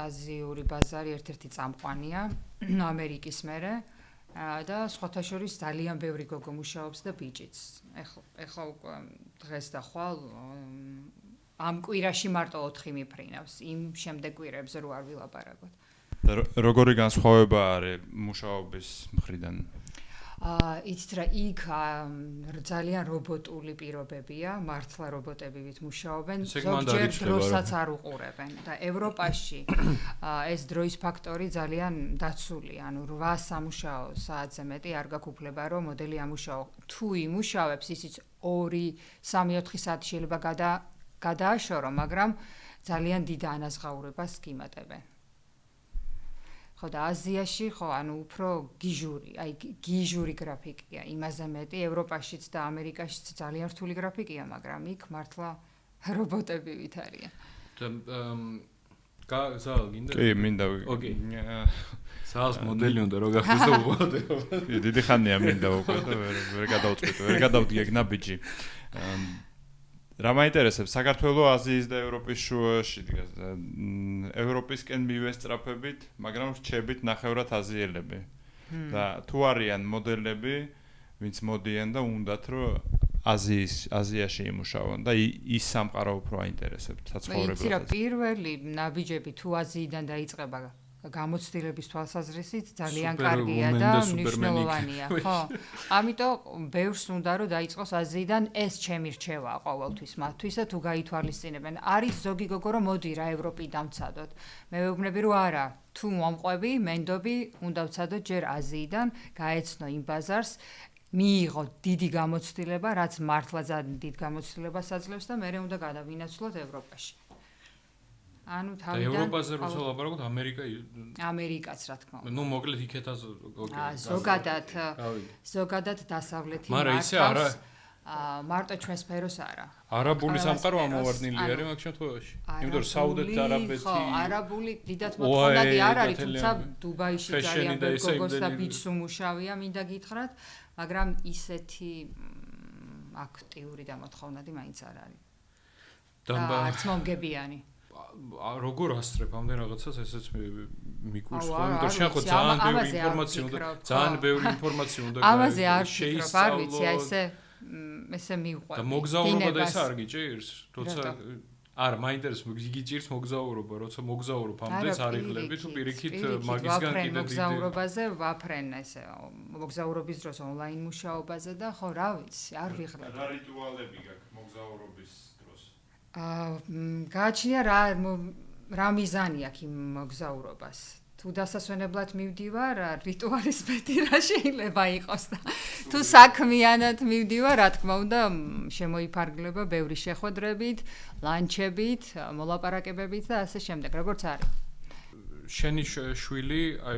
აზიური ბაზარი ერთ-ერთი წამყვანია ამერიკის მერე და სხვათა შორის ძალიან ბევრი გოგო მუშაობს და ბიჭიც. ეხლა უკვე დღეს და ხვალ ამ კვირაში მარტო 4 მიფრინავს იმ შემდეგ კვირებზე რო არ ვილაპარაკოთ. და როგორი განსხვავება არის მუშაობის მხრიდან? იცით რა იქ ძალიან რობოტული პირობებია, მართლა რობოტები მუშაობენ, ზოგჯერ დროსაც არ უყურებენ და ევროპაში ეს დროის ფაქტორი ძალიან დაცულია, ანუ 8 სამუშაო საათზე მეტი არ გაქვს უფლება რომ მოდელი ამუშაო. თუ იმუშავებს ისიც 2-3-4 საათი შეიძლება გადააშორო, მაგრამ ძალიან დიდ ანაზღაურებას გიმატებენ. ხო და აზიაში ხო ანუ უფრო გიჟური გრაფიკია, იმაზე მეტი ევროპაშიც და ამერიკაშიც ძალიან რთული გრაფიკია, მაგრამ იქ მართლა რობოტები ვითარია. ზალ გინდა? კი, მინდა. ოკეი. ზალს მოდელი უნდა რო გახდეს და უყოდეო. კი, დიდი ხანია მინდა უკვე და ვერ გადავწყვიტე, ვერ გადავდგეგნა ბიჭი. რა მაინტერესებს საქართველოს, აზიის და ევროპის შუაში დგას. ევროპისკენ მივესწრაფებით, მაგრამ რჩებით ნახევრად აზიელები. და თუ არიან მოდელები, ვინც მოდიან და უნდათ რომ აზიაში იმუშაონ და ის სამყარო უფრო აინტერესებთ საცხოვრებლად. იცი რა, პირველი ნაბიჯები თუ აზიიდან დაიწყება გამოცდილების თვალსაზრისით ძალიან კარგია და მნიშვნელოვანია, ხო? ამიტომ ბევრს უნდა რომ დაიწყოს აზიიდან, ეს ჩემი რჩევაა ყოველთვის მათთვის და თუ გაითვალისწინებენ. არის ზოგი გოგო რომ მოდი რა ევროპიდან ვცადოთ. მე ვეუბნები რომ არა, თუ მომყვები, მენდობი, უნდა ვცადოთ ჯერ აზიიდან, გაეცნო იმ ბაზარს. მიიღო დიდი გამოცდილება, რაც მართლა ძალიან დიდ გამოცდილებას აძლევს და მე უნდა გადავინაცვლოთ ევროპაში. ანუ თავიდან ევროპაზე რო ვსალაპარაკოთ, ამერიკაც რა თქმა უნდა. ნუ მოკლედ იქეთაც ზოგადად დასავლეთი მაგრამ ისე არა მარტო ჩვენ სფეროს არა. არაბული სამყარო ამოვარდნილი არის მაგ შემთხვევაში. იმიტომ რომ საუდეთ არაბეთი ხო, არაბული დიდად მოთხოვნადი არ არის, თუმცა დუბაიში ძალიან ბევრი გოგოს და ბიჭს უმუშავია, მინდა გითხრათ, მაგრამ ისეთი აქტიური და მოთხოვნადი მაინც არ არის. და არც მომგებიანი. როგორ ასწრებ ამდენ რაღაცას, ესეც მიკურს ხო, იმიტომ რომ შენ ხო ძალიან ბევრი ინფორმაცია უნდა, ძალიან ბევრი ინფორმაცია უნდა გაიგო. ამაზე არ ვფიქრობ, არ ვიცი, აი ესე მიყვება. და მოგზაურობა და ეს არ გიჭირს, როცა არა, მაინტერესებს გიჭირს მოგზაურობა, როცა მოგზაურობ ამდენს არ იღლები თუ პირიქით მაგისგან კიდე დიდი მოგზაურობაზე ვაფრენ ესე მოგზაურობის დროს ონლაინ მუშაობაზე და ხო რა ვიცი, არ ვიღლებ. რა რიტუალები გაქვს მოგზაურობის დროს? გააჩნია რა მიზანი აქვს იმ მოგზაურობას. თუ დასასვენებლად მივდივარ, რიტუალის მეტი რა შეიძლება იყოს და თუ საქმიანად მივდივარ, რა თქმა უნდა, შემოიფარგლება ბევრი შეხვედრებით, ლანჩებით, მოლაპარაკებებით და ასე შემდეგ, როგორც არის. შენი შვილი, აი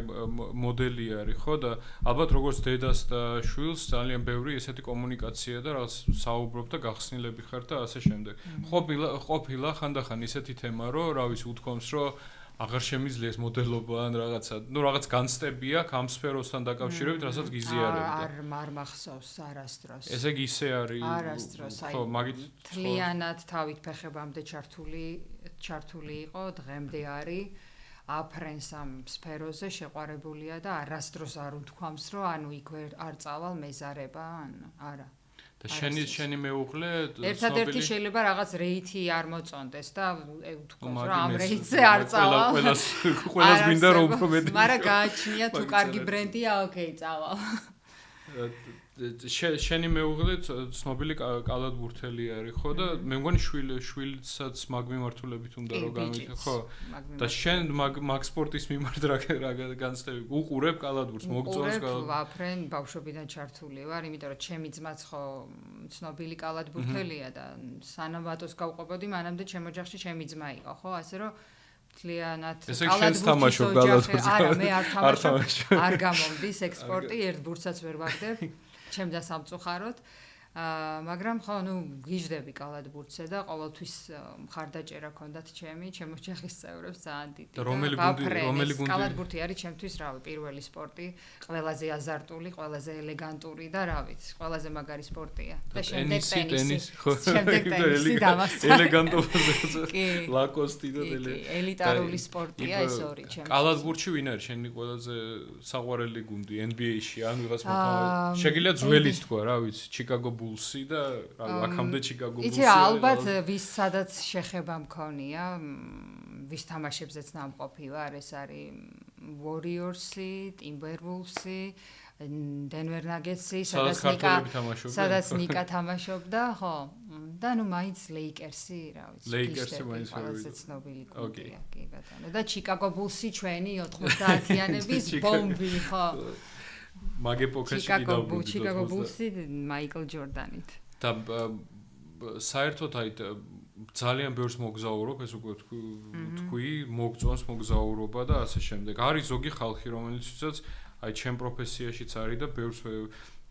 მოდელი არის, ხო და ალბათ როგორც დედას და შვილს ძალიან ბევრი ესეთი კომუნიკაცია და რაღაც საუბრობ და გახსნილები ხარ და ასე შემდეგ. ყოფილა ხანდახან ისეთი თემა, რომ რა ვიცი, უთქვამს, რომ აღარ შემიძლია ეს მოდელობა ან რაღაცა, ნუ რაღაც განცდები აქვს ამ სფეროსთან დაკავშირებით, რასაც გიზიარებდა. არ მახსოვს არასდროს. ესე იგი ისე არის. არასდროს, აი. ხო, მაგით თლიანად თავით ფეხებამდე ჩართული იყო, დღემდე არის. აფრენს ამ სფეროზე შეყვარებულია და არასდროს არ უთქვამს, რომ ანუ იქ არ წავალ მეზარება, ან არა. და შენი მეუღლე ერთადერთი შეიძლება რაღაც რეიტი არ მოწონდეს და უთქვას, რომ ამ რეიტზე არ წავალ. ყველას მინდა რომ უფრო მეტი. მაგრამ გააჩნია თუ კარგი ბრენდია, ოკეი, წავალ. შენი მეუღლე ცნობილი კალათბურთელი არის, ხო და მე მგონი შვილსაც მაგ მიმართულებით უნდა რომ გამიქე, ხო? და შენ მაგ სპორტის მიმართ რა განცდები? უყურებ კალათბურთს, მოგწონს კალათბურთს? უყურებ, ვაფრენ, ბავშვობიდან ჩართული ვარ, იმიტომ რომ ჩემი ძმაც ხო ცნობილი კალათბურთელია და სანამ ვატოს გავყვებოდი, მანამდე ჩემ ოჯახში ჩემი ძმა იყო, ხო? ასე რომ თლიანად კალათბურთს არა, მე არ თამაშობ, არ გამომდის ექსპორტი, ერთ ბურთსაც ვერ ვაგდებ. ჩემ და სამწუხაროდ, მაგრამ ხო, ნუ გიждები კალათბურთზე და ყოველთვის მხარდაჭერა ჰქონდათ ჩემ ოჯახის წევრებს ძალიან დიდი. და რომელი გუნდი? კალათბურთი არის ჩემთვის, რავი, პირველი სპორტი, ყველაზე აზარტული, ყველაზე ელეგანტური და რა ვიცი, ყველაზე მაგარი სპორტია. და შემდეგ ტენისი. შემდეგ ტენისი დამასწავლე. ელეგანტობაზე. ლაკოსტი და ელიტარული სპორტია ეს ორი ჩემთვის. კალათბურთში ვინ არის შენი ყველაზე საყვარელი გუნდი NBA-ში? ან ვიღაც მოთამაშე. შეგიძლია ძველის თქვა, რა ვიცი, ჩიკაგო ბულსი და აქამდე ჩიკაგო ბულსი. იცი რა, ალბათ ვის სადაც შეხება მქონია, ვის თამაშებზეც ნამყოფი ვარ, ეს არის Warriors-ი, Timberwolves-ი, Denver Nuggets-ი, სადაც ნიკა თამაშობდა, ხო. და ნუ მაინც Lakers-ი, რა ვიცი. Lakers-ი მაინც ყველაზე ცნობილი გუნდია, კი ბატონო. და ჩიკაგო ბულსი ჩვენი 90-იანების ბომბი, ხო. მაგ ეპოქაში კიდევ ჩიკაგო ბულსი მაიკლ ჯორდანით. და საერთოდ აი ძალიან ბევრს მოგზაურობ, ეს უკვე თქვი, მოგწონს მოგზაურობა და ასე შემდეგ. არის ზოგი ხალხი, რომელიც აი ჩემ პროფესიაშიც არის და ბევრს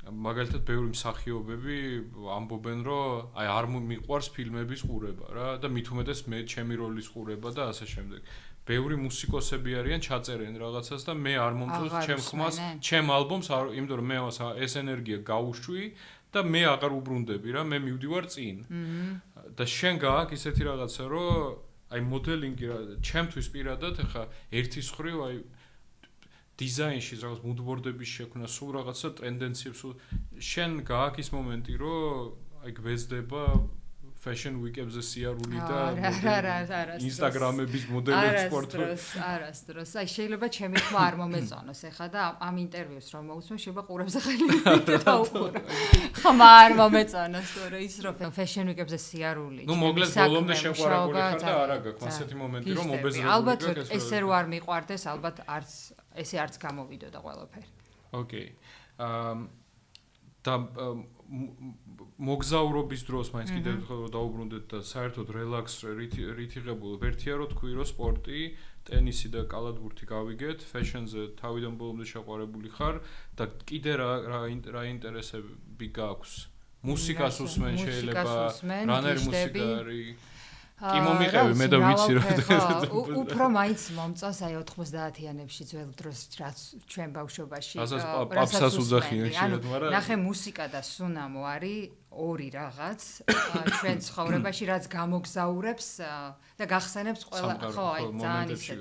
მაგალითად ბევრი მსახიობები ამბობენ რომ აი არ მიყვარს ფილმების ყურება რა და მით უმეტეს მე ჩემი როლის ყურება და ასე შემდეგ. ბევრი მუსიკოსები არიან ჩაწერენ რაღაცას და მე არ მომწონს ჩემ ხმას, ჩემ ალბომს, იმიტომ რომ მე ეს ენერგია გავუშვი და მე აღარ უბრუნდები რა, მე მივდივარ წინ. და შენ გააქვს ისეთი რაღაცა რომ აი მოდელინგი რა ჩემთვის პირადად ახლა ერთის ხრივ აი დიზაინში რაღაც მუდბორდების შექმნა, სულ რაღაცა ტენდენციებს შენ გააქვს ის მომენტი, რომ აი გვეძდება fashion week-ებზე სიარული და Instagram-ების მოდელებს პორტრეტს. არასდროს. აი შეიძლება ჩემი ხმა არ მომეწონოს ეხლა და ამ ინტერვიუს რომ მოусმენ, შეიძლება ყურებზე ხელი დაუყურო. ხმა არ მომეწონოს, თორე ის რომ fashion week-ებზე სიარული. ნუ მოგლეს ბოლომდე შეყვარებული ხარ და არა გაქვს ასეთი მომენტი, რომ მობეზრებული ალბათ ესე რო არ მიყვარდეს, ალბათ არც ესე არც გამოვიდოდა ყველაფერი. ოკეი. და მოგზაურობის დროს მაინც კიდევ დაუბრუნდეთ და საერთოდ რელაქს რითიღებულ ვერთია რომ თქვი რომ სპორტი, ტენისი და კალათბურთი გავიგეთ, ფეშენზე თავიდან ბოლომდე შეყვარებული ხარ და კიდე რა ინტერესები გაქვს? მუსიკას უსმენ შეიძლება, რანერი მუსიკა არის? კი მომიყევი მე და ვიცი რომ უფრო მაინც მომწონს აი 90-იანებში ძველ დროს რაც ჩვენ ბავშვობაში პაპსას უძახიან შეიძლება მაგრამ ნახე მუსიკა და სუნამო არის ორი რაღაც ჩვენ ცხოვრებაში რაც გამოგზაურებს და გახსენებს ყველა ხო აი ძალიან ისეთ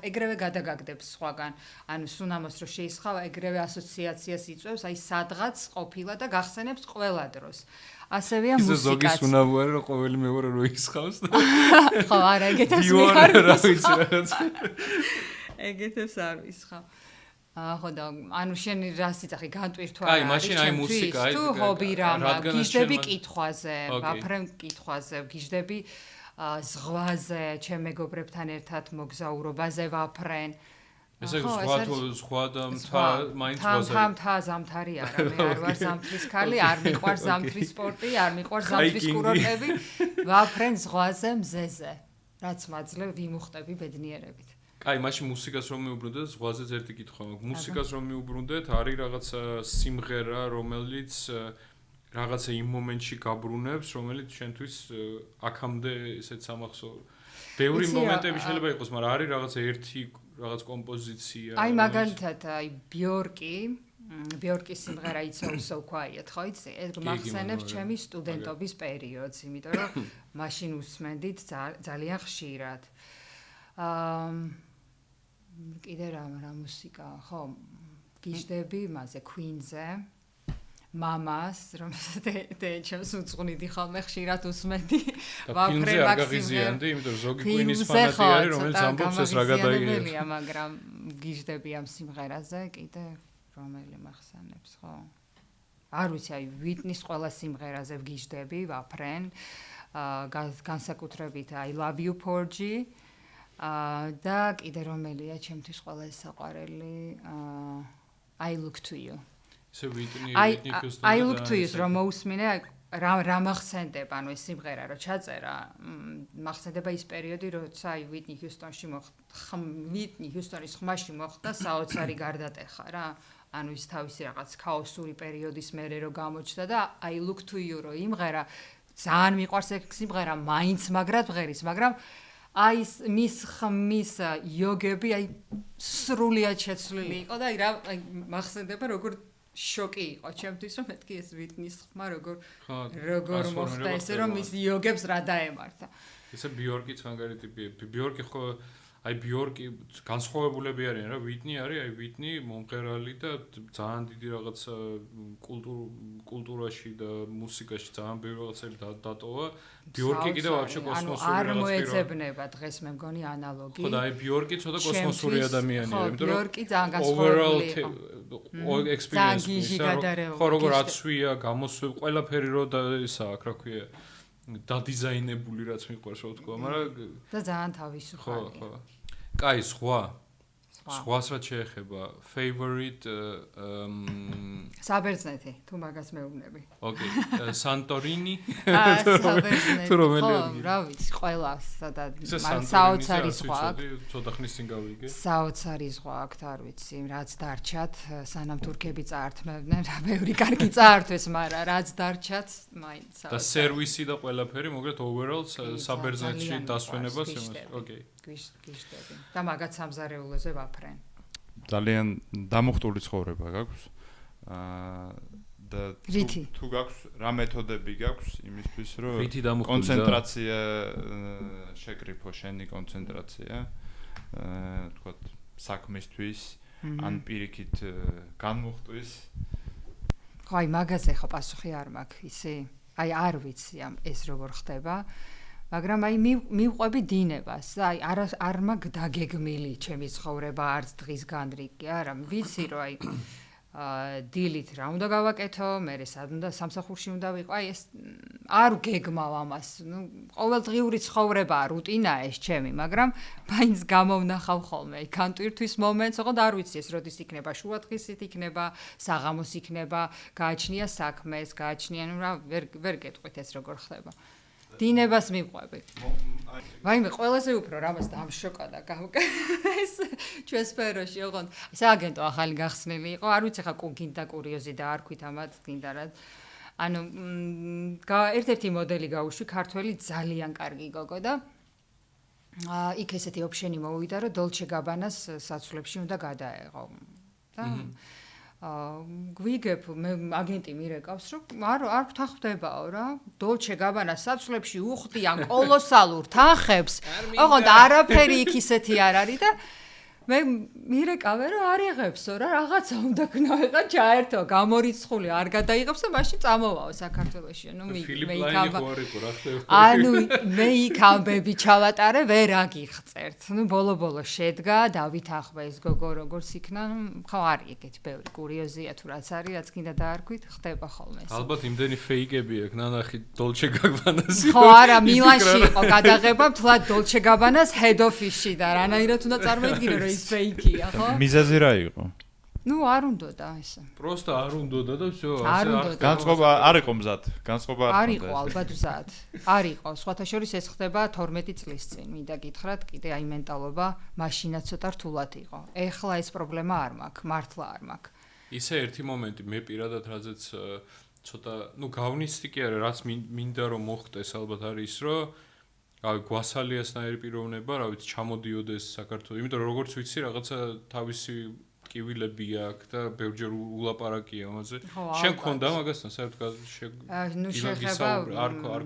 ეგრევე გადაგაგდებს სხვაგან ანუ სუნამოს რო შეისხავ ეგრევე ასოციაციას იწვევს აი სადღაც ყოფილა და გახსენებს ყველა დროს ასევეა მუსიკაც. ზოგი სუნამო არის რომ ყოველი მეორე რო ისხავს და ხო არა ეგეთებს ვარ რა ვიცი რაღაც ეგეთებს არ ვისხავ. ხო და ანუ შენ რას იცახი განტვირთვა აი მაშინ აი მუსიკა აი თუ ჰობი რამა გიждები კითხვაზე ვაფრენ კითხვაზე გიждები ზღვაზე ჩემ მეგობრებთან ერთად მოგზაურობაზე ვაფრენ ესე სხვა და მთა მაინც ვაზე მთა ზამთარი არა მე არ ვარ ზამთრის ქალი არ მიყვარს ზამთრის სპორტი არ მიყვარს ზამთრის კურორტები ვაფრენ ზღვაზე მზეზე რაც მაძლევ ვიმუხტები ბედნიერებით აი მაშინ მუსიკას რომ მიუბრუნდეთ ზღვაზეც ერთი კითხვა მაქვს მუსიკას რომ მიუბრუნდეთ არის რაღაცა სიმღერა რომელიც რაღაცა იმ მომენტში გაბრუნებს რომელიც შენთვის აქამდე ესეც სამახსოვრო ბევრი მომენტები შეიძლება იყოს მაგრამ არის რაღაცა ერთი რაღაც კომპოზიცია აი მაგალითად აი ბიორკის სიმღერა It's All So Quiet ხო იცი ეს მახსენებს ჩემი სტუდენტობის პერიოდს იმიტომ რომ მაშინ უსმენდით ძალიან ხშირად კიდე რა მუსიკა ხო გიждები მასე Queen-ზე მამას რომ ჩემს უწყვნიდი ხოლმე ხშირად უსმენდი ვაფრე მაქსიმზე იმიტომ რომ ზოგი Queen-ის ფანატი არის რომელიც ამბობს ეს რა გადაიღია მაგრამ გიждები ამ სიმღერაზე კიდე რომელი მახსენებს ხო არ ვიცი აი ვიტნის ყველა სიმღერაზე ვგიждები ვაფრენ განსაკუთრებით I Love You Porgy და კიდე რომელია ჩემთვის ყველა საყვარელი I Look to You ისე ვიტნი I Look to You რომ მოусმინე რა მახსენდება ანუ ეს სიმღერა რო ჩაწერა მახსენდება ის პერიოდი როცა აი ვიტნი ჰიუსტონის ხმაში მოხდა საოცარი გარდატეხა რა ანუ ის თავისი რაღაც ქაოსური პერიოდის მერე რო გამოჩნდა და I Look to You რო იმღერა ძალიან მიყვარს ეს სიმღერა მაინც მაგრად ვღერის მაგრამ აი მის ხმის იოგები აი სრულიად შეცვლილი იყო და აი რა მახსენდება როგორ შოკი იყო ჩემთვის რომ მეთქი ეს ვიტნის ხმა როგორ მოხდა ესე რომ მის იოგებს რა დაემართა ესე ბიორკიც მაგარი ტიპია ბიორკი ხო აი ბიორკი განსხვავებულები არიან რა ვიტნი არის აი ვიტნი მომღერალი და ძალიან დიდი რაღაც კულტურაში და მუსიკაში ძალიან ბევრი რაღაცები დატოვა ბიორკი კიდევ вообще კოსმოსური არ მოეძებნება დღეს მე მგონი ანალოგი ხო და აი ბიორკი ცოტა კოსმოსური ადამიანია იმიტომ რომ ბიორკი ძალიან განსხვავებული overall experience ხო როგორ აცვია გამოსვლა ყველაფერი რო და ისა აქ რა ქვია დადიზაინებული რაც მიყვარს რა თქვა მაგრამ და ძალიან თავისუფალი ხო კაი სხვა სხვას რაც შეეხება favorite საბერძნეთი თუ მაგას მეუბნები. ოკეი, Santorini საბერძნეთი. თუ რომელი ხო, ადგილი? რა ვიცი, ყველა სადაც Santorini-ზე საოცარი რაც ზღვა აქვს. ვიცოდი, ცოტა ხნის წინ გავიგე. საოცარი ზღვა აქვს, არ ვიცი, რაც დარჩათ, სანამ თურქები წაართმევდნენ, რა ბევრი კარგი წაართვეს, მაგრამ რაც დარჩათ, მაინც და სერვისი და ყველაფერი, მოგეთ overall საბერძნეთში დასვენებას იმას. ოკეი. გიშტები. და მაგაც სამზარეულოზე ვაფრენ. ძალიან დამუხტული ცხოვრება გაქვს. და რითი? თუ გაქვს რა მეთოდები გაქვს იმისთვის რომ რითი დამუხტული? კონცენტრაცია შეკრიფო შენი კონცენტრაცია თქვათ საქმისთვის ან პირიქით განმუხტვის. ხო, აი მაგაზე ხო პასუხი არ მაქვს, ისი? აი არ ვიცი ეს როგორ ხდება. მაგრამ აი მივყვები დინებას და აი არ მაქვს დაგეგმილი ჩემი ცხოვრება არც დღის განრიგი არა ვიცი რომ აი დილით რა უნდა გავაკეთო მე სად უნდა სამსახურში უნდა ვიყო აი ეს არ გეგმავ ამას ნუ ყოველდღიური ცხოვრებაა რუტინაა ეს ჩემი მაგრამ მაინც გამოვნახავ ხოლმე აი კანტვირთვის მომენტს ოღონდ არ ვიცი ეს როდის იქნება შუადღისით იქნება საღამოს იქნება გააჩნია საქმეს გააჩნია ნუ რა ვერ გეტყვით ეს როგორ ხდება დინებას მივყვები. ვაიმე ყველაზე უფრო რამას დამშოკა და ეს ჩვენ სფეროში ოღონდ სააგენტო ახალი გახსნილი იყო არ ვიცი ხა გინდა კურიოზი და არ ქვით ამათ გინდა რა ანუ ერთ-ერთი მოდელი გავუშვი ქართველი ძალიან კარგი გოგო და იქ ესეთი ოფშენი მოვიდა რომ დოლჩე გაბანას საცვლებში უნდა გადაეღო და გვიგებ მე აგენტი მირეკავს რომ არ ვთანხმდებაო რა დოლჩე გაბანას საცვლებში უხდიან კოლოსალურ თანხებს ოღონდ არაფერი იქ ისეთი არ არის და მე მირეკავე რომ არ იღებსო რა რაღაცა უნდა გნოეღა ჩაერთო გამორიცხული არ გადაიღებს და მაშინ წამოვაო საქართველოში ნუ მე ანუ მე იქ ამბები ჩავატარე ვერ აგიხწერთ ნუ ბოლო შედგა დავითახვა ეს გოგო როგორც იქნა ხო არის ეგეთი ბევრი კურიოზია თუ რაც არის რაც გინდა დაარქვით ხდება ხოლმე ეს ალბათ იმდენი ფეიკები აქვს ნანახი დოლჩე გაბანას ხო არა მილანში იყო გადაღება თლად დოლჩე გაბანას head office-ში და რანაირად უნდა წარმოიდგინო რომ ფეიკია ხო? მიზეზი რა იყო? ნუ არ უნდოდა ესე. Просто არ უნდოდა და всё, ასე განწყობა არ იყო მზად. განწყობა არ იყო ალბათ მზად. არ იყო. სხვათა შორის ეს ხდება 12 წლის წინ. მინდა გითხრათ, კიდე აი მენტალობა მაშინაც ცოტა რთულად იყო. ეხლა ეს პრობლემა არ მაქვს, მართლა არ მაქვს. ისე ერთი მომენტი მე პირადად რაზეც ცოტა, ნუ გავნიცდი კი არა, რაც მინდა რომ მოხდეს, ალბათ არის რომ აი გვასალიასნაირი პიროვნება, რა ვიცი, ჩამოდიოდეს საქართველოს. იმიტომ რომ როგორც ვიცი, რაღაცა თავისი ტკივილები აქვს და ბევრჯერ ულაპარაკია ამაზე. შენ გქონდა მაგასთან საერთოდ ნუ შეხება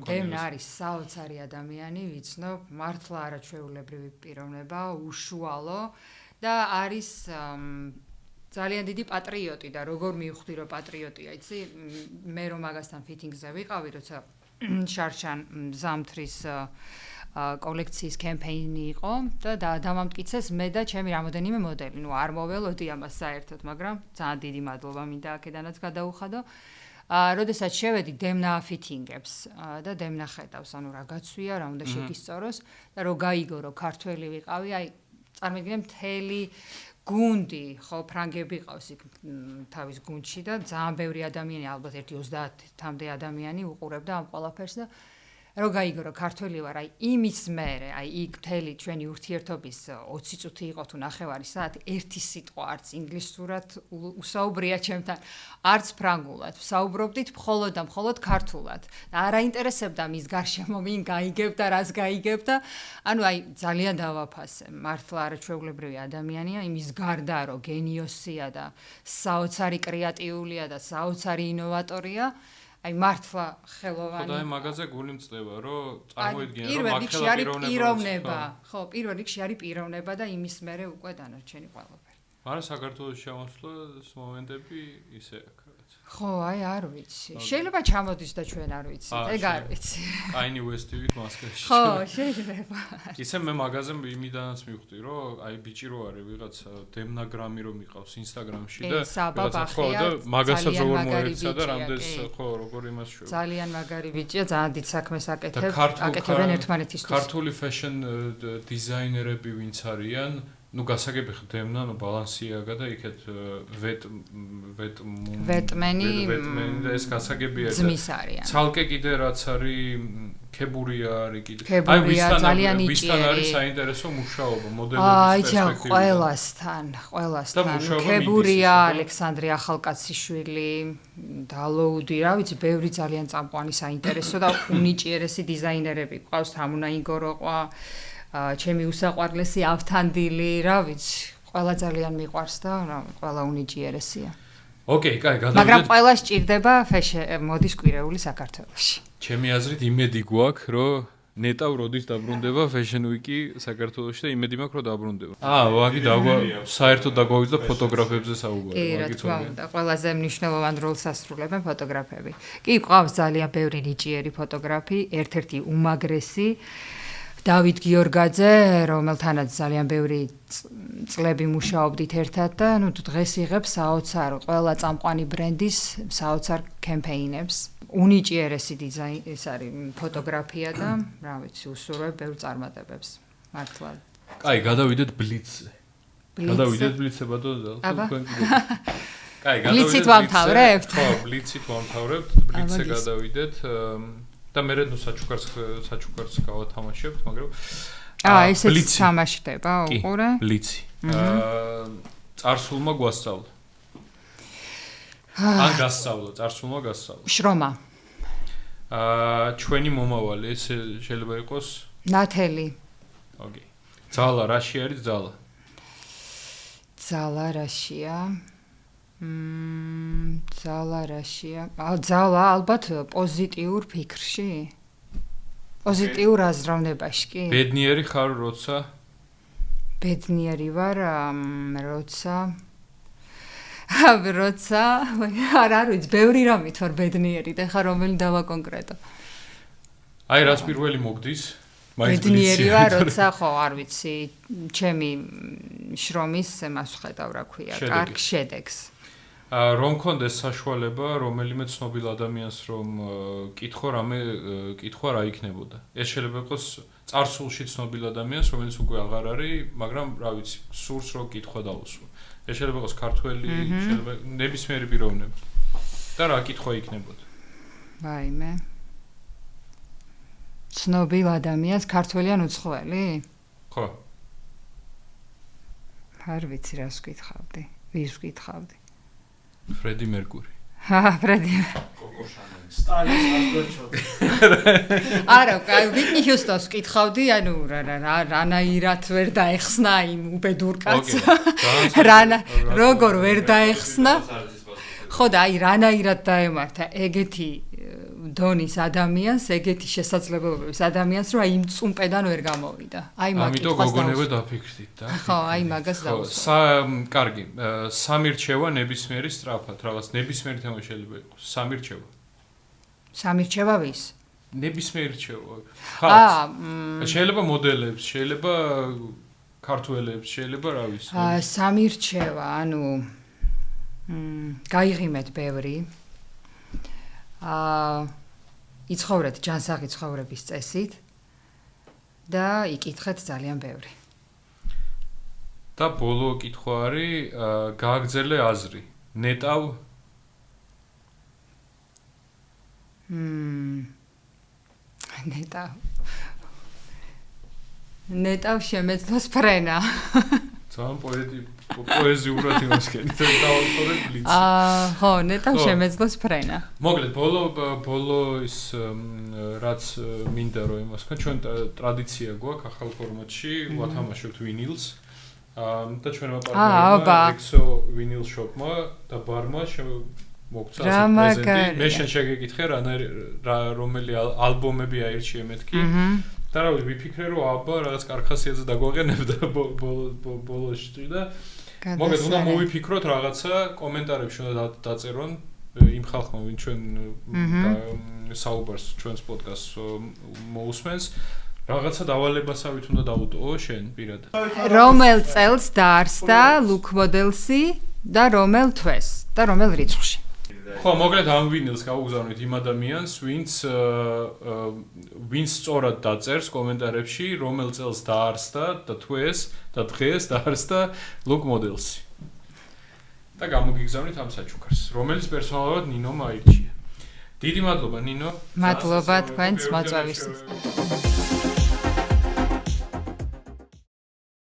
დემნა არის საოცარი ადამიანი, ვიცნობ, მართლა არაჩვეულებრივი პიროვნება, უშუალო და არის ძალიან დიდი პატრიოტი და როგორ მივხვდი რომ პატრიოტია, იცი? მე რომ მაგასთან ფიტინგზე ვიყავი, როცა შარშან ზამთრის კოლექციის კემპეინი იყო და დამამტკიცეს მე და ჩემი რამოდენიმე მოდელი. ნუ არ მოველოდი ამას საერთოდ, მაგრამ ძალიან დიდი მადლობა მინდა აქედანაც გადაუხადო. როდესაც შევედი დემნა აფიტინგებს და დემნა ხედავს, ანუ რა გაცვია, რა უნდა შეგისწოროს და რო გაიგო რომ ქართველი ვიყავი, აი წარმოგიდგენთ მთელი გუნდი, ხო, ფრანგები ყავს იქ თავის გუნდში და ძალიან ბევრი ადამიანი, ალბათ 30-მდე ადამიანი უყურებდა ამ ყველაფერს და რო გაიგო რომ ქართველი ვარ, აი იმის მერე, აი იქ მთელი ჩვენი ურთიერთობის 20 წუთი იყო თუ ნახევარი საათი, ერთი სიტყვა არც ინგლისურად უსაუბრია ჩემთან, არც ფრანგულად. ვსაუბრობდით მხოლოდ და მხოლოდ ქართულად. და არ აინტერესებდა მის გარშემო ვინ გაიგებდა, რას გაიგებდა. ანუ აი ძალიან დავაფასე. მართლა არაჩვეულებრივი ადამიანია, იმის გარდა რომ გენიოსია და საოცარი კრეატიულია და საოცარი ინოვატორია. აი მართლა ხელოვანი. ხო და მაგაზე გული მწდება, რომ წარმოიდგინე რომ პირველ რიგში არის პიროვნება. ხო, პირველ რიგში არის პიროვნება და იმის მერე უკვე დანარჩენი ყველაფერი. მაგრამ საქართველოს შემოსვლის მომენტები ისე აქვს. ხო, აი არ ვიცი. შეიძლება ჩამოდის და ჩვენ არ ვიცით. ეგ არ ვიცი. Kanye West-ივით მასკაში. ხო, შეიძლება. ისე მე მაგაზე იმიდანაც მივხვდი, რომ აი ბიჭი რო არის ვიღაც დემნაგრამი რომ იყავს Instagram-ში და ხო და მაგასაც როგორ მოექცა და რამდენს ხო როგორ იმას შვება. ძალიან მაგარი ბიჭია, ძალიან დიდ საქმეს აკეთებენ ერთმანეთისთვის. ქართული fashion დიზაინერები ვინც არიან ну გასაგები ხდემნა, ну ბალანსიაგა და იქეთ ვეტმენი და ეს გასაგებია და ძმის არიან. ცალკე კიდე რაც არის ქებურია არის კიდე. ქებურია ძალიან იჭიერი. ვისთან არის საინტერესო მუშაობა მოდელების პერსპექტივიდან. ყველასთან. ქებურია, ალექსანდრე ახალკაციშვილი, დალოუდი, რა ვიცი, ბევრი ძალიან წამყვანი საინტერესო და უნიჭიერესი დიზაინერები ყავს, თამუნა ინგოროყვა, ჩემი უსაყვარლესი ავთანდილი, რა ვიცი, ყველა ძალიან მიყვარს და ყველა უნიჭიერესია. ოკეი, კაი, გადავიდეთ. მაგრამ ყველა სჭირდება მოდის კვირეული საქართველოში. ჩემი აზრით იმედი გვაქვს, რომ ნეტავ როდის დაბრუნდება Fashion Week-ი საქართველოში და იმედი მაქვს, რომ დაბრუნდება. ვაგი საერთოდ დაგვავიწყდა ფოტოგრაფებზე საუბარი. კი, რა თქმა უნდა, ყველაზე მნიშვნელოვან როლს ასრულებენ ფოტოგრაფები. კი, ყავს ძალიან ბევრი ნიჭიერი ფოტოგრაფი, ერთ-ერთი უმაგრესი დავით გიორგაძე, რომელთანაც ძალიან ბევრი წლები მუშაობდით ერთად და დღეს იღებს საოცარ ყველა წამყვანი ბრენდის საოცარ კემპეინებს. უნიჭიერესი დიზაინი ეს არის ფოტოგრაფია და რა ვიცი, უსურვებ ბევრ წარმატებებს. მართლა. კაი, გადავიდეთ ბლიცზე. გადავიდეთ ბლიცზე ბატონო. კაი, გადავიდეთ. ბლიცით ვამთავრებთ? ხო, ბლიცით ვამთავრებთ. ბლიცზე გადავიდეთ. და მე ნუ საჩუქარს გავათამაშებთ, მაგრამ ესეც თამაშდება, უყურე? ბლიცი. წარსულმა გვასწავლა. ან გასწავლა, წარსულმა გასწავლა. შრომა. ჩვენი მომავალი, ეს შეიძლება იყოს ნათელი. ოკეი. ძალა, რაში არის ძალა? ძალა რაშია? ძალა რაშია? ძალა ალბათ პოზიტიურ ფიქრში. პოზიტიურ აზროვნებაში კი? ბედნიერი ხარ, როცა? ბედნიერი ვარ, როცა არ ვიცი, ბევრი რამით ვარ ბედნიერი და ხა რომელი დავაკონკრეტო. აი, რაც პირველი მოგდის? ბედნიერი ვარ, როცა ხო, არ ვიცი, ჩემი შრომის მას ხედავ რა ქვია, კარგ შედეგს. რომ კონდეს საშუალება რომელიმე ცნობილ ადამიანს რომ კითხო რამე კითხვა რა იქნებოდა. ეს შეიძლება იყოს წარსულში ცნობილ ადამიანს, რომელიც უკვე აღარ არის, მაგრამ რა ვიცი, სურს რომ კითხვა დაუსვა. ეს შეიძლება იყოს ქართველი, შეიძლება ნებისმიერი პიროვნება. და რა კითხვა იქნებოდა? ვაიმე. ცნობილ ადამიანს ქართველი ან უცხოელი? ხო. არ ვიცი რას ვკითხავდი. ვის ვკითხავდი? ფრედი მერკური. ფრედი. კოკო შანელი. სტაილს აღგვეჩვენა. არა, ვიტნი ჰიუსტონს ვკითხავდი, ანუ რანაირად ვერ დაეხსნა იმ უბედურ კაცს. როგორ ვერ დაეხსნა? ხო და აი რანაირად დაემართა ეგეთი დონის ადამიანს, ეგეთი შესაძლებლობების ადამიანს, რომ აი იმ წუმპედან ვერ გამოვიდა. აი მაგით ამიტომ გოგონებო დაფიქრდით და. ხო, აი მაგას დავუსვა. კარგი, სამი რჩევა ნებისმიერი სწრაფად, რაღაც ნებისმიერი თემა შეიძლება იყოს. სამი რჩევა. სამი რჩევა ვის? ნებისმიერი რჩევა. ხალხს. შეიძლება მოდელებს, შეიძლება ქართველებს, შეიძლება რა ვიცი. სამი რჩევა, ანუ გაიღიმეთ ბევრი. იცხოვრეთ ჯანსაღი ცხოვრების წესით და იკითხეთ ძალიან ბევრი. და ბოლო კითხვა არის, გააგრძელე აზრი. ნეტავ ნეტავ შემეძლოს ფრენა. ძალიან პოეზიურად იმასკენით და დავაწყობთ ბლიცი. ხო, ნეტავ შემეძლოს ფრენა. მოკლედ, ბოლო ის რაც მინდა რომ იმასკენ, ჩვენ ტრადიცია გვაქვს ახალ ფორმატში, ვათამაშებთ ვინილს. და ჩვენმა პარტნიორმა Exo Vinyl Shop-მა და ბარმა მოგცა პრეზენტი. მე შენ შეგეკითხე რომელი ალბომები აირჩიე მეთქი. და რა ვიცი, ვიფიქრე რომ აბა რაღაც კარხასიაზე დაგვაყენებ და ბოლოში და მოგეთ უნდა მოვიფიქროთ რაღაცა კომენტარებში უნდა დაწერონ იმ ხალხმა ვინ ჩვენ საუბარს ჩვენს პოდკასტს მოусმენს რაღაცა დავალებასავით უნდა დაუტოვო შენ პირადად რომელ წელს დაარსდა Look Models-ი და რომელ თვეს და რომელ რიცხვში ხო, მოკლედ ამ ვინილს გავუგზავნით იმ ადამიანს, ვინც სწორად დაწერს კომენტარებში, რომელ წელს დაარსდა და თუ ეს და დღეს დაარსდა ლუკ მოდელსი. და გამოგიგზავნით ამ საჩუქარს, რომელიც პერსონალურად ნინომ აირჩია. დიდი მადლობა ნინო. მადლობა თქვენს მოწვევისთვის.